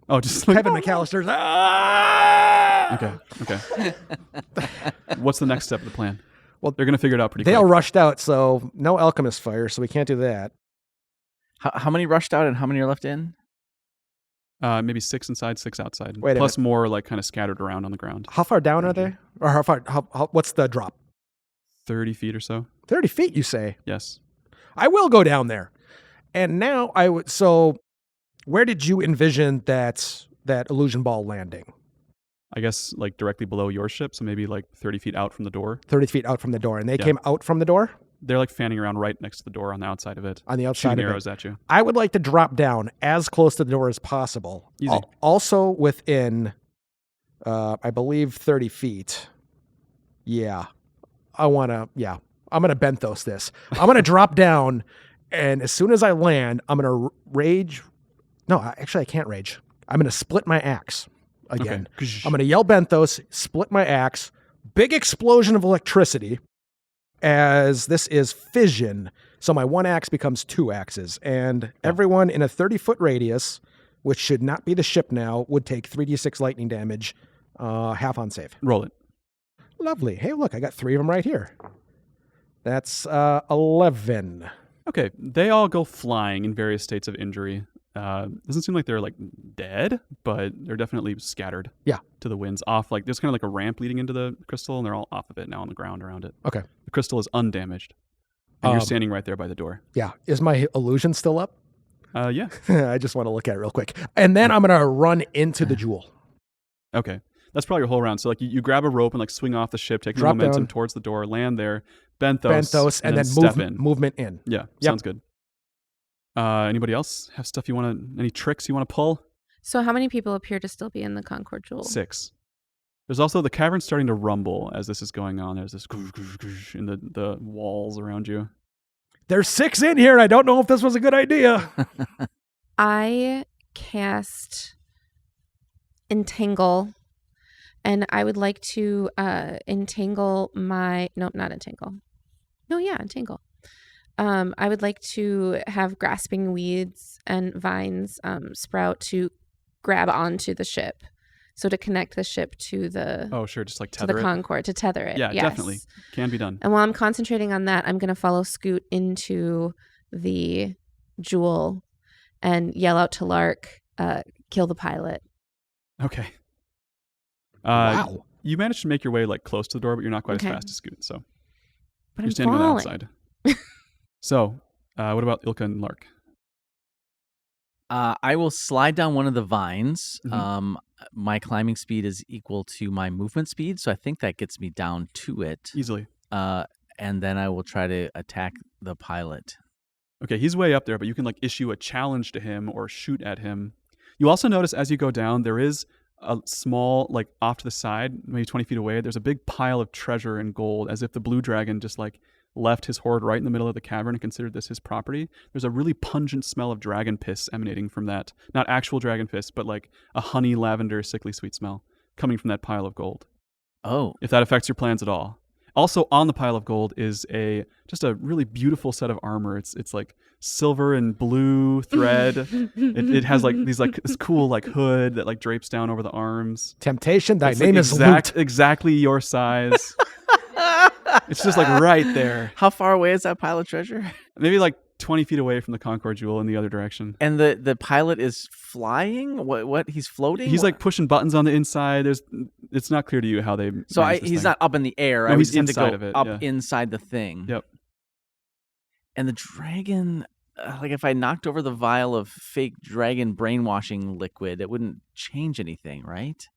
Oh, just like, Kevin McAllister's. Ah! Okay. What's the next step of the plan? Well, they're going to figure it out pretty They all quick. rushed out, so no alchemist fire, so we can't do that. How many rushed out and how many are left in? Maybe 6 inside, 6 outside. Wait a Plus more like kind of scattered around on the ground. How far down are they? Or how far? What's the drop? 30 feet or so. 30 feet, you say? Yes. I will go down there. And now I would. So, where did you envision that illusion ball landing? I guess like directly below your ship. So maybe like 30 feet out from the door. 30 feet out from the door, and they Yeah. came out from the door They're like fanning around right next to the door on the outside of it. on the outside Shooting of it. arrows at you. I would like to drop down as close to the door as possible. Easy. Also within, I believe, 30 feet. Yeah. I'm going to benthos this. I'm going to drop down, and as soon as I land, I'm going to rage. No, actually, I can't rage. I'm going to split my axe again. Okay. I'm going to yell benthos, split my axe, big explosion of electricity, as this is fission. So my one axe becomes two axes, and everyone in a 30-foot radius, which should not be the ship now, would take 3d6 lightning damage, half on save. Roll it. Lovely. Hey, look, I got 3 of them right here. That's 11. Okay. They all go flying in various states of injury. Doesn't seem like they're like dead, but they're definitely scattered. Yeah. To the winds, off like there's kind of like a ramp leading into the crystal, and they're all off of it now on the ground around it. Okay. The crystal is undamaged, and you're standing right there by the door. Yeah. Is my illusion still up? Yeah. I just want to look at it real quick. And then I'm going to run into the jewel. Okay. That's probably your whole round. So like you grab a rope and like swing off the ship, take the Drop momentum down. towards the door, land there, benthos, And then step in. movement in. Yeah. Yep. Sounds good. Anybody else have stuff you want to? Any tricks you want to pull? So how many people appear to still be in the Concord Jewel? 6. There's also the cavern starting to rumble as this is going on. There's this in the walls around you. There's 6 in here, and I don't know if this was a good idea. I cast Entangle, and I would like to entangle my... No, not entangle. No, yeah, entangle. I would like to have grasping weeds and vines sprout to grab onto the ship. So to connect the ship to the... Oh, sure, just like to tether the it. Concord, to tether it. Yeah, yes. definitely. Can be done. And while I'm concentrating on that, I'm going to follow Scoot into the jewel and yell out to Lark, kill the pilot. Okay. Wow. You managed to make your way like close to the door, but you're not quite Okay. as fast as Scoot. So But you're I'm standing falling. on the outside. So, what about Ilka and Lark? I will slide down one of the vines. Mhm. My climbing speed is equal to my movement speed, so I think that gets me down to it. Easily. And then I will try to attack the pilot. Okay, he's way up there, but you can like issue a challenge to him or shoot at him. You also notice as you go down, there is a small, like off to the side, maybe 20 feet away, there's a big pile of treasure and gold, as if the blue dragon just like left his hoard right in the middle of the cavern and considered this his property. There's a really pungent smell of dragon piss emanating from that. Not actual dragon piss, but like a honey, lavender, sickly sweet smell coming from that pile of gold. Oh, If that affects your plans at all. Also on the pile of gold is just a really beautiful set of armor. It's like silver and blue thread. it has like these like this cool like hood that like drapes down over the arms. Temptation, thy It's, name like, is Loot. exactly your size. It's just like right there. how far away is that pile of treasure? Maybe like 20 feet away from the Concord Jewel in the other direction. And the pilot is flying? What? He's floating? He's like pushing buttons on the inside. It's not clear to you how they So manage this he's thing. not up in the air. No, I he's just have to inside go of it, up yeah. inside the thing. Yep. And the dragon, like if I knocked over the vial of fake dragon brainwashing liquid, it wouldn't change anything, right?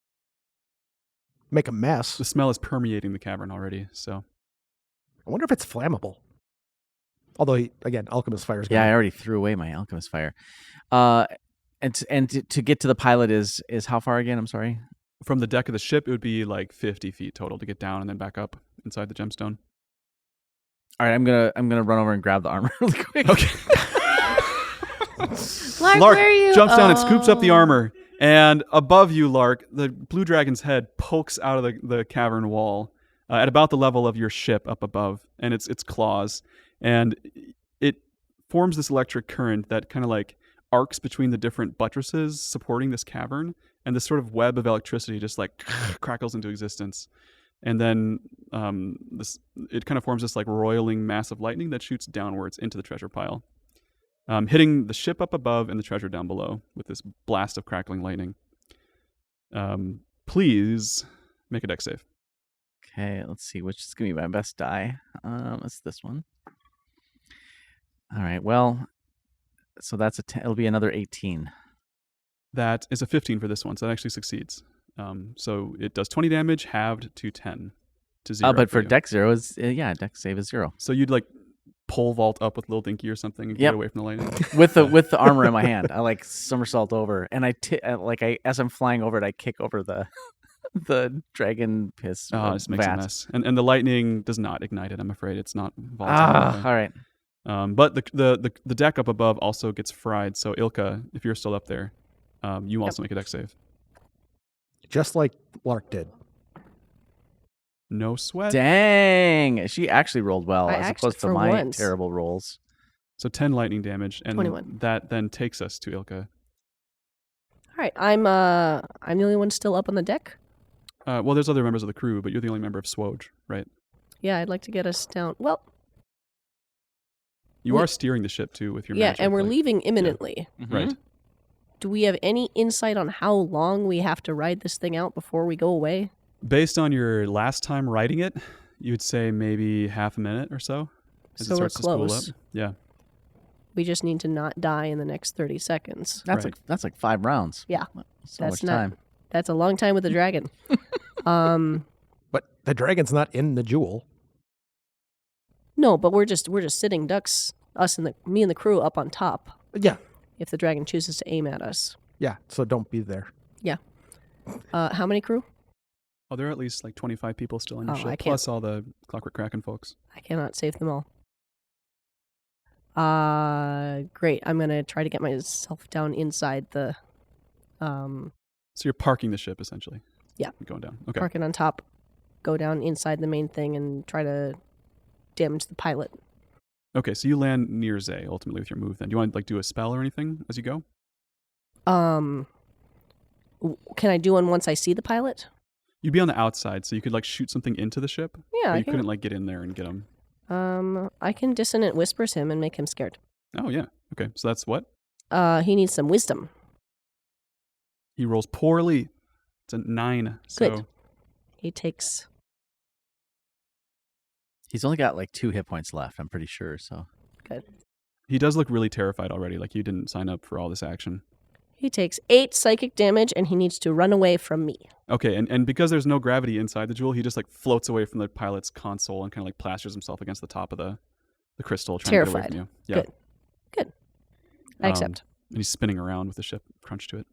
Make a mess. The smell is permeating the cavern already, so I wonder if it's flammable. Although, again, alchemist fire is Yeah, I gonna... already threw away my alchemist fire. And to get to the pilot is how far again? I'm sorry. from the deck of the ship, it would be like 50 feet total to get down and then back up inside the gemstone. All right, I'm gonna run over and grab the armor really quick. Okay. Lark, Lark where are you? jumps down and scoops up the Oh. armor. And above you, Lark, the blue dragon's head pokes out of the cavern wall at about the level of your ship up above, and its claws. And it forms this electric current that kind of like arcs between the different buttresses supporting this cavern. And this sort of web of electricity just like crackles into existence. And then it kind of forms this like roiling mass of lightning that shoots downwards into the treasure pile, hitting the ship up above and the treasure down below with this blast of crackling lightning. Please make a dex save. Okay, let's see which is gonna be my best die. It's this one. All right. Well, so that's it'll be another 18. That is a 15 for this one, so that actually succeeds. So it does 20 damage, halved to 10 to 0. But for you. dex 0 is dex save is 0 So you'd like pole vault up with Lil Dinky or something and Yep. get away from the lightning. with the armor in my hand. I like somersault over, and as I'm flying over it, I kick over the dragon piss Oh, it just makes vat. a mess. And the lightning does not ignite it, I'm afraid. It's not volatile. All right. But the deck up above also gets fried. So Ilka, if you're still up there, you also make a dex save. Just like Lark did. No sweat. Dang, she actually rolled well I as actually- opposed to for my once. terrible rolls. So 10 lightning damage, and 21. that then takes us to Ilka. All right, I'm the only one still up on the deck. Well, there's other members of the crew, but you're the only member of SWOJ, right? Yeah, I'd like to get us down. Well, You We- are steering the ship too with your yeah, magic, and we're like- leaving imminently. Right. Do we have any insight on how long we have to ride this thing out before we go away? Based on your last time riding it, you would say maybe half a minute or so as So it we're starts to spool close. up. Yeah. We just need to not die in the next 30 seconds. That's Right. that's like 5 rounds. Yeah, So that's much not- time. That's a long time with the dragon. But the dragon's not in the jewel. No, but we're just sitting ducks, me and the crew up on top. Yeah. if the dragon chooses to aim at us. Yeah. So don't be there. How many crew? Oh, there are at least like 25 people still on your Oh, I ship, can't- plus all the Clockwork Kraken folks. I cannot save them all. Great. I'm gonna try to get myself down inside the So you're parking the ship essentially. Yeah. You're going down. Okay. park it on top, go down inside the main thing, and try to damage the pilot. Okay, so you land near Zay ultimately with your move. Then do you want to like do a spell or anything as you go? Can I do one once I see the pilot? You'd be on the outside, so you could like shoot something into the ship. Yeah, But I you can. couldn't like get in there and get him. I can dissonant whispers him and make him scared. Oh yeah. Okay, so that's what He needs some wisdom. he rolls poorly. It's a 9. So Good. He takes. He's only got like 2 hit points left, I'm pretty sure. So he does look really terrified already. Like you didn't sign up for all this action. He takes 8 psychic damage, and he needs to run away from me. Okay, and because there's no gravity inside the jewel, he just like floats away from the pilot's console and kind of like plasters himself against the top of the crystal, trying to get away Terrified. from you. Yeah. Good. Good. I accept. And he's spinning around with the ship crunched to it.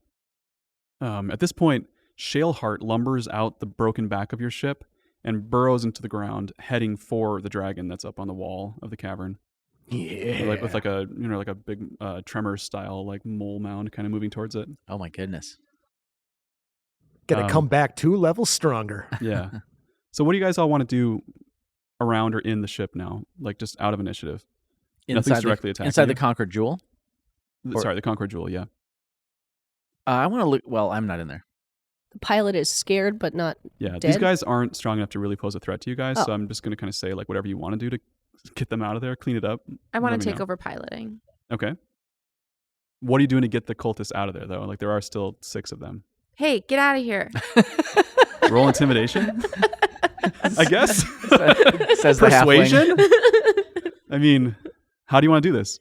At this point, Shaleheart lumbers out the broken back of your ship and burrows into the ground, heading for the dragon that's up on the wall of the cavern. Yeah. Like with like a like a big tremor style like mole mound kind of moving towards it. oh my goodness. Gonna come back 2 levels stronger. Yeah. So what do you guys all want to do around or in the ship now? Like just out of initiative. Nothing's directly attacking inside you? the Conquered Jewel. Sorry, the Conqueror Jewel, yeah. I want to look. Well, I'm not in there. The pilot is scared, but not. Yeah, these Dead? guys aren't strong enough to really pose a threat to you guys, Oh. so I'm just going to kind of say like whatever you want to do to get them out of there, clean it up. I want let to me take know. over piloting. Okay. What are you doing to get the cultists out of there, though? Like, there are still 6 of them. Hey, get out of here. Roll intimidation, I guess. Says the halfling. Persuasion? I mean, how do you want to do this?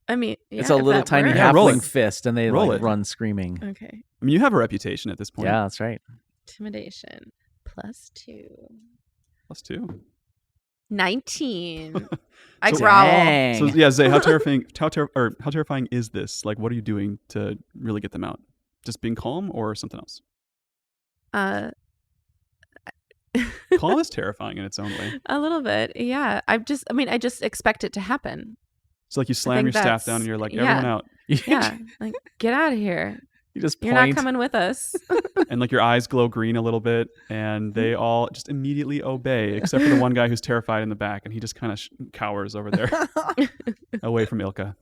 I mean, yeah, It's a if little that tiny works. Yeah, roll halfling it. fist, and they Roll like it. run screaming. Okay. I mean, you have a reputation at this point. Yeah, that's right. Intimidation +2. +2. 19. I So- growl. Dang. So yeah, Zay, how terrifying is this? Like, what are you doing to really get them out? Just being calm or something else? Uh, Calm is terrifying in its own way. a little bit. Yeah. I just expect it to happen. So like you slam think your staff that's- down and you're like, yeah. everyone out. Yeah. Like, get out of here. You just You're point. not coming with us. And like your eyes glow green a little bit and they all just immediately obey, except for the one guy who's terrified in the back and he just kind of cowers over there away from Ilka.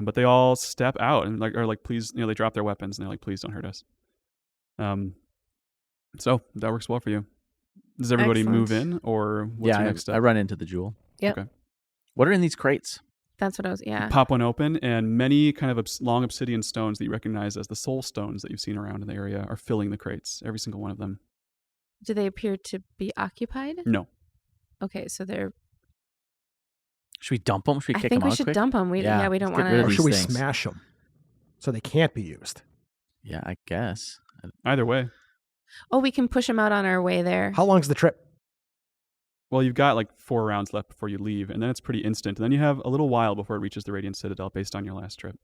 But they all step out and like, are like, please, they drop their weapons and they're like, please don't hurt us. So that works well for you. Does everybody move Excellent. in or what's Yeah, your next step? I run into the jewel. Yep. Okay. What are in these crates? That's what I was, yeah. Pop one open, and many kind of long obsidian stones that you recognize as the soul stones that you've seen around in the area are filling the crates, every single one of them. Do they appear to be occupied? No. Okay, so they're. Should we dump them? Should we I kick think them we out should quick? dump them. Yeah, We don't let's get want rid of Or these should we things. smash them so they can't be used? Yeah, I guess. Either way. Oh, we can push them out on our way there. How long's the trip? Well, you've got like 4 rounds left before you leave, and then it's pretty instant. And then you have a little while before it reaches the Radiant Citadel based on your last trip.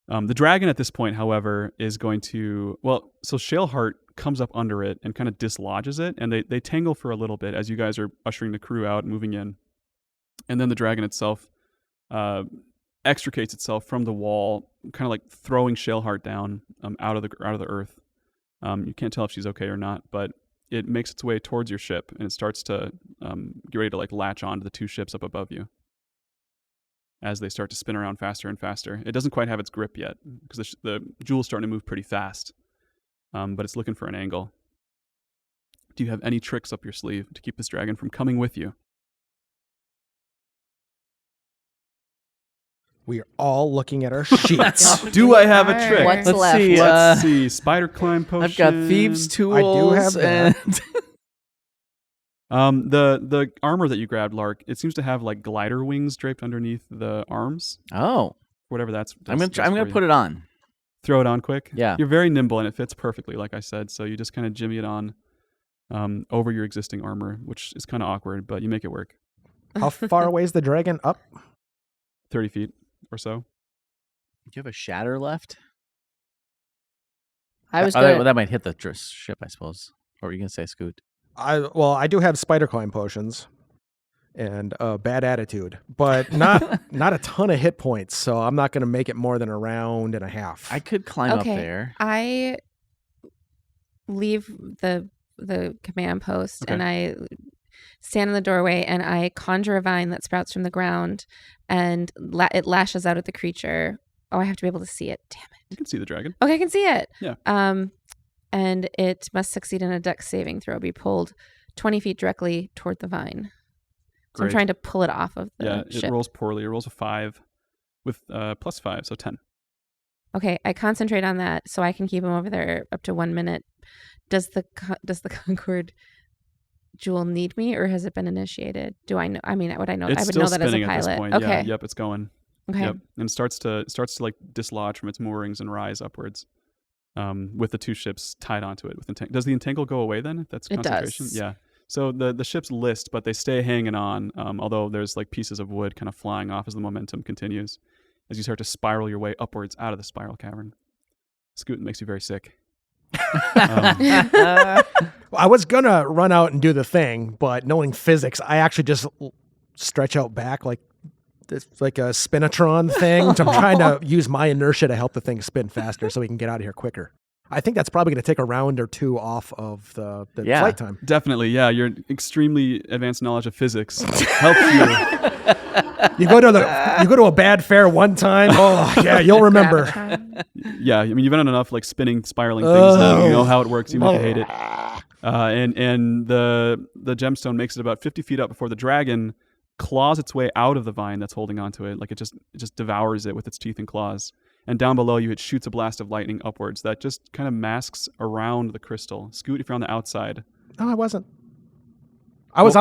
The dragon at this point, however, is going to... Well, so Shaleheart comes up under it and kind of dislodges it, and they tangle for a little bit as you guys are ushering the crew out and moving in. And then the dragon itself extricates itself from the wall, kind of like throwing Shaleheart down out of the earth. You can't tell if she's okay or not, but it makes its way towards your ship and it starts to get ready to like latch on to the 2 ships up above you as they start to spin around faster and faster. It doesn't quite have its grip yet because the jewel's starting to move pretty fast, but it's looking for an angle. Do you have any tricks up your sleeve to keep this dragon from coming with you? We are all looking at our sheets. Do I have a trick? What's Let's left? see. Let's see. Spider climb potion. I've got thieves' tools. I do have that. and The armor that you grabbed, Lark, it seems to have like glider wings draped underneath the arms. oh, Whatever that's. I'm gonna put it on. Throw it on quick. Yeah. You're very nimble and it fits perfectly, like I said. So you just kind of jimmy it on over your existing armor, which is kind of awkward, but you make it work. How far away is the dragon up? 30 feet or so. Do you have a shatter left? I was Oh, going that might hit the ship, I suppose. Or were you gonna say Scoot? I do have spider climb potions and a bad attitude, but not a ton of hit points, so I'm not going to make it more than a round and a half. I could climb up Okay. there. I leave the command post Okay. and I stand in the doorway and I conjure a vine that sprouts from the ground and it lashes out at the creature. Oh, I have to be able to see it. Damn it. You can see the dragon. Okay, I can see it. Yeah. And it must succeed in a dex saving throw, be pulled 20 feet directly toward the vine. So I'm Great. trying to pull it off of the Yeah, ship. it rolls poorly. It rolls a 5 with +5, so 10. Okay, I concentrate on that so I can keep him over there up to 1 minute. Does the Concord jewel need me, or has it been initiated? Do I know? I mean, would I know? It's I would still know that as a spinning pilot. at this point. Okay. Yeah, yep, it's going. Okay. Yep, and it starts to like dislodge from its moorings and rise upwards, with the two ships tied onto it. With does the entangle go away then? If that's It concentration. does. Yeah. So the ships list, but they stay hanging on. Although there's like pieces of wood kind of flying off as the momentum continues, as you start to spiral your way upwards out of the spiral cavern. Scooting makes you very sick. I was going to run out and do the thing, but knowing physics, I actually just stretch out back like a spinatron thing. So I'm trying to use my inertia to help the thing spin faster so we can get out of here quicker. I think that's probably going to take a round or two off of the Yeah. flight time. Definitely, yeah. Your extremely advanced knowledge of physics helps you. You go to a bad fair one time. Oh yeah, you'll remember. Yeah, I mean, you've been on enough like spinning, spiraling things now. You know how it works. You might hate it. And the gemstone makes it about 50 feet up before the dragon claws its way out of the vine that's holding onto it. Like it just devours it with its teeth and claws. And down below you, it shoots a blast of lightning upwards that just kind of masks around the crystal. Scoot, if you're on the outside. No, I wasn't. I was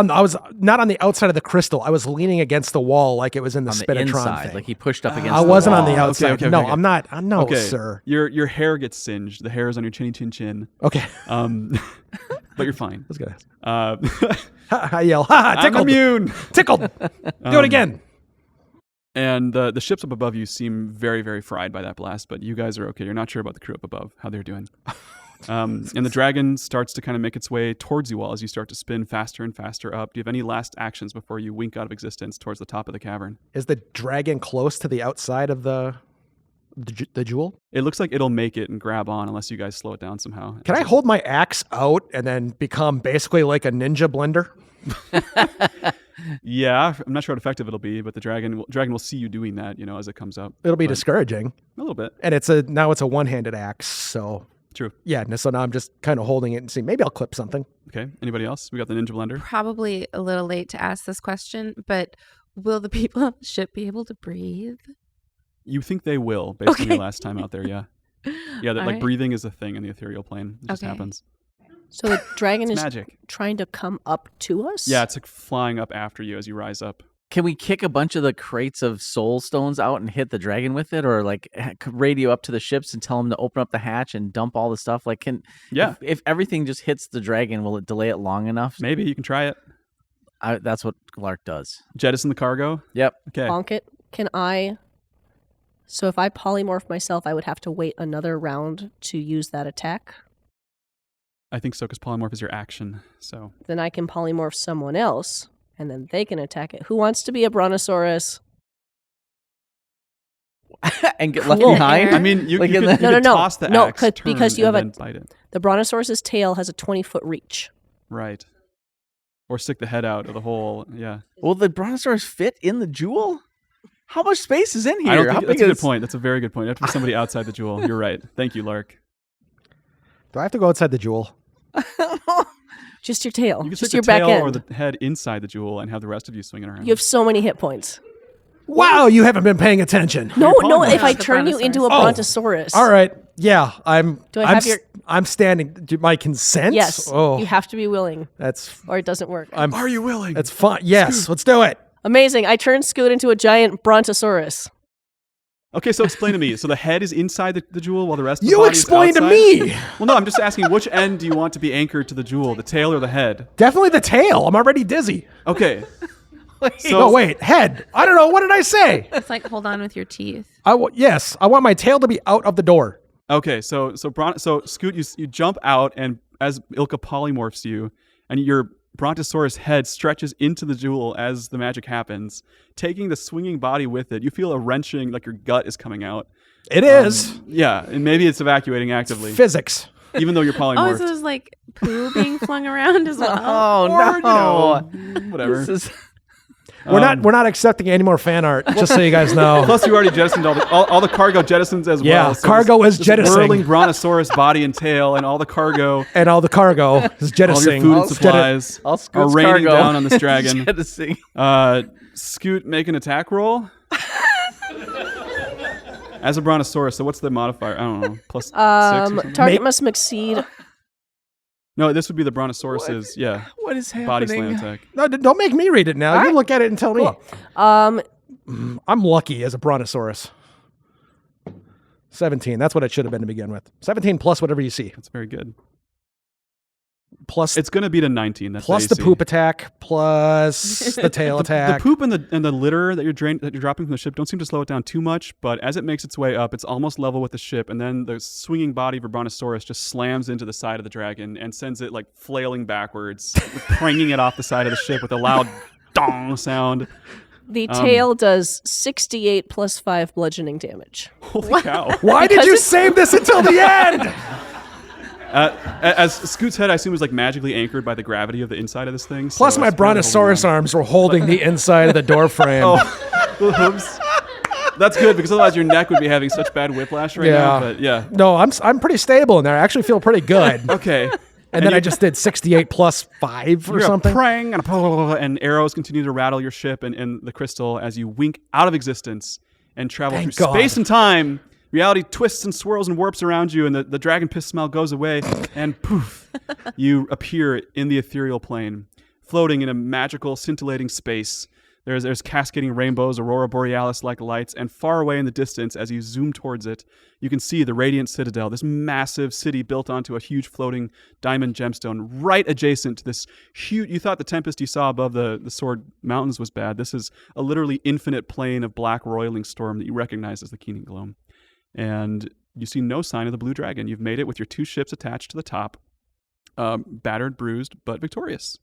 not on the outside of the crystal. I was leaning against the wall like it was in the On the spinatron inside, thing. like he pushed up against. I the wasn't on wall. the outside. Okay, no, okay. I'm not. No, Okay, sir. Your hair gets singed. The hair is on your chin. Okay. But you're fine. Let's go. I I yell, ha, I'm tickled. immune. Tickled. Do it again. And the ships up above you seem very, very fried by that blast, but you guys are okay. You're not sure about the crew up above, how they're doing. And the dragon starts to kind of make its way towards you all as you start to spin faster and faster up. Do you have any last actions before you wink out of existence towards the top of the cavern? Is the dragon close to the outside of the jewel? It looks like it'll make it and grab on unless you guys slow it down somehow. Can I hold my axe out and then become basically like a ninja blender? Yeah, I'm not sure how effective it'll be, but the dragon will see you doing that, as it comes up. It'll be But discouraging. a little bit. And now it's a one-handed axe, so True. yeah. So now I'm just kind of holding it and seeing maybe I'll clip something. Okay. Anybody else? We got the ninja blender. Probably a little late to ask this question, but will the people on the ship be able to breathe? You think they will, based on your Okay. last time out there, yeah. Yeah, that All like right. breathing is a thing in the ethereal plane. It just Okay. happens. So the dragon It's is magic. trying to come up to us? Yeah, it's like flying up after you as you rise up. Can we kick a bunch of the crates of soul stones out and hit the dragon with it, or like radio up to the ships and tell them to open up the hatch and dump all the stuff? Like, Yeah. if everything just hits the dragon, will it delay it long enough? Maybe you can try it. That's what Lark does. Jettison the cargo. Yep. Okay. Bonk it. Can I... So if I polymorph myself, I would have to wait another round to use that attack? I think so, because polymorph is your action. So Then I can polymorph someone else, and then they can attack it. Who wants to be a brontosaurus? And get left Cool. behind. I mean, you Like could, in you the- No, could no, no. toss the No, axe, 'cause- turn, because you and have a- then bite it. The brontosaurus's tail has a 20-foot reach. Right. Or stick the head out of the hole. Yeah. Will the brontosaurus fit in the jewel? How much space is in here? I don't How think that's big a good is- point. That's a very good point. You have to be somebody outside the jewel. You're right. Thank you, Lark. Do I have to go outside the jewel? Just your tail. You can Just stick your the back tail end. or the head inside the jewel and have the rest of you swinging around. You have so many hit points. Wow, you haven't been paying attention. No, no. polymorph. If I The turn you into a brontosaurus. brontosaurus. All right. Yeah, I'm. Do I I'm, have your- I'm standing. Do my consent? Yes. Oh, You have to be willing, that's. or it doesn't work. Are you willing? That's fine. Yes, let's do it. Amazing. I turned Scoot into a giant brontosaurus. Okay, so explain to me. So the head is inside the jewel while the rest of the You body is explain to outside? me. Well, no, I'm just asking which end do you want to be anchored to the jewel, the tail or the head? Definitely the tail. I'm already dizzy. Okay. So wait, head. I don't know. What did I say? It's like hold on with your teeth. Yes, I want my tail to be out of the door. Okay, so Scoot, you jump out, and as Ilka polymorphs you, and your Brontosaurus head stretches into the jewel as the magic happens, taking the swinging body with it. You feel a wrenching, like your gut is coming out. It is. Yeah, and maybe it's evacuating actively, Physics. even though you're polymorphed. Oh, so there's like poo being flung around as well. Oh Or, no! Whatever. This is We're not accepting any more fan art, just so you guys know. Plus, you already jettisoned all the cargo jettisons as Yeah, well. So cargo is this jettisoning. whirling Brontosaurus body and tail, and all the cargo, And all the cargo is all your jettisoning. food and supplies all are Scoot's raining cargo. down on this dragon. Jettisoning. Scoot, make an attack roll. As a Brontosaurus, so what's the modifier? I don't know. Plus 6 or something? Target must exceed. No, this would be the Brontosaurus's, What is happening? body slam attack. No, don't make me read it now. You look at it and tell me. I'm lucky as a Brontosaurus. 17. That's what it should have been to begin with. 17 plus whatever you see. That's very good. Plus It's going to beat a 19. That's plus the AC. poop attack, plus the tail attack. The poop and the litter that you're dropping from the ship don't seem to slow it down too much, but as it makes its way up, it's almost level with the ship, and then the swinging body of a Brontosaurus just slams into the side of the dragon and sends it like flailing backwards, pranging it off the side of the ship with a loud dong sound. The tail does 68 plus 5 bludgeoning damage. Holy cow! Why did you save this until the end? As Scoot's head, I assume, is like magically anchored by the gravity of the inside of this thing. Plus, so my it's kind of Brontosaurus holding arms were holding the inside of the door frame. Oops. That's good, because otherwise your neck would be having such bad whiplash right now. But yeah. No, I'm pretty stable in there. I actually feel pretty good. Okay. And then I just did 68 plus 5 or You're something. praying and arrows continue to rattle your ship and the crystal as you wink out of existence and travel Thank through God. space and time. Reality twists and swirls and warps around you, and the dragon piss smell goes away, and poof, you appear in the ethereal plane, floating in a magical, scintillating space. There's cascading rainbows, aurora borealis-like lights, and far away in the distance, as you zoom towards it, you can see the Radiant Citadel, this massive city built onto a huge floating diamond gemstone, right adjacent to this huge. You thought the tempest you saw above the Sword Mountains was bad. This is a literally infinite plain of black roiling storm that you recognize as the Keening Gloam. And you see no sign of the Blue Dragon. You've made it with your 2 ships attached to the top, battered, bruised, but victorious.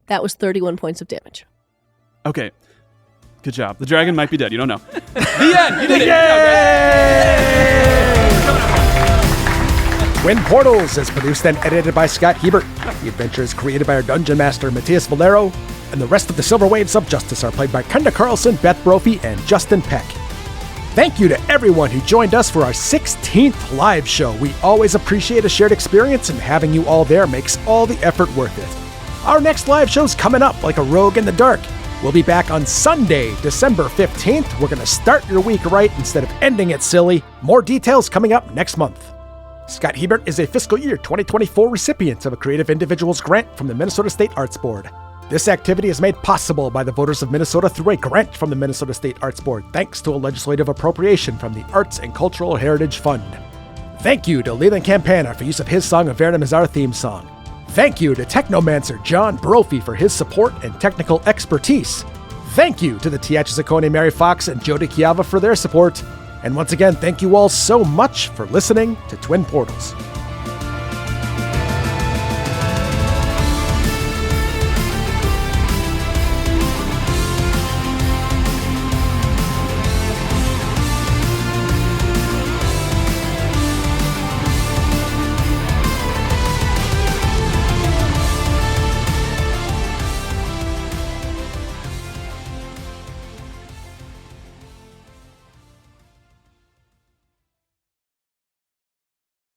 That was 31 points of damage. Okay. Good job. The dragon might be dead. You don't know. The end. You did it. Twin Portals is produced and edited by Scott Hebert. The adventure is created by our dungeon master, Matthias Valero, and the rest of the Silver Waves of Justice are played by Kenda Carlson, Beth Brophy, and Justin Peck. Thank you to everyone who joined us for our 16th live show. We always appreciate a shared experience, and having you all there makes all the effort worth it. Our next live show's coming up like a rogue in the dark. We'll be back on Sunday, December 15th. We're going to start your week right instead of ending it silly. More details coming up next month. Scott Hebert is a fiscal year 2024 recipient of a Creative Individuals Grant from the Minnesota State Arts Board. This activity is made possible by the voters of Minnesota through a grant from the Minnesota State Arts Board, thanks to a legislative appropriation from the Arts and Cultural Heritage Fund. Thank you to Leland Campana for use of his song Avernum as our theme song. Thank you to Technomancer John Brophy for his support and technical expertise. Thank you to the Tiachi Mary Fox and Jody Chiava for their support. And once again, thank you all so much for listening to Twin Portals.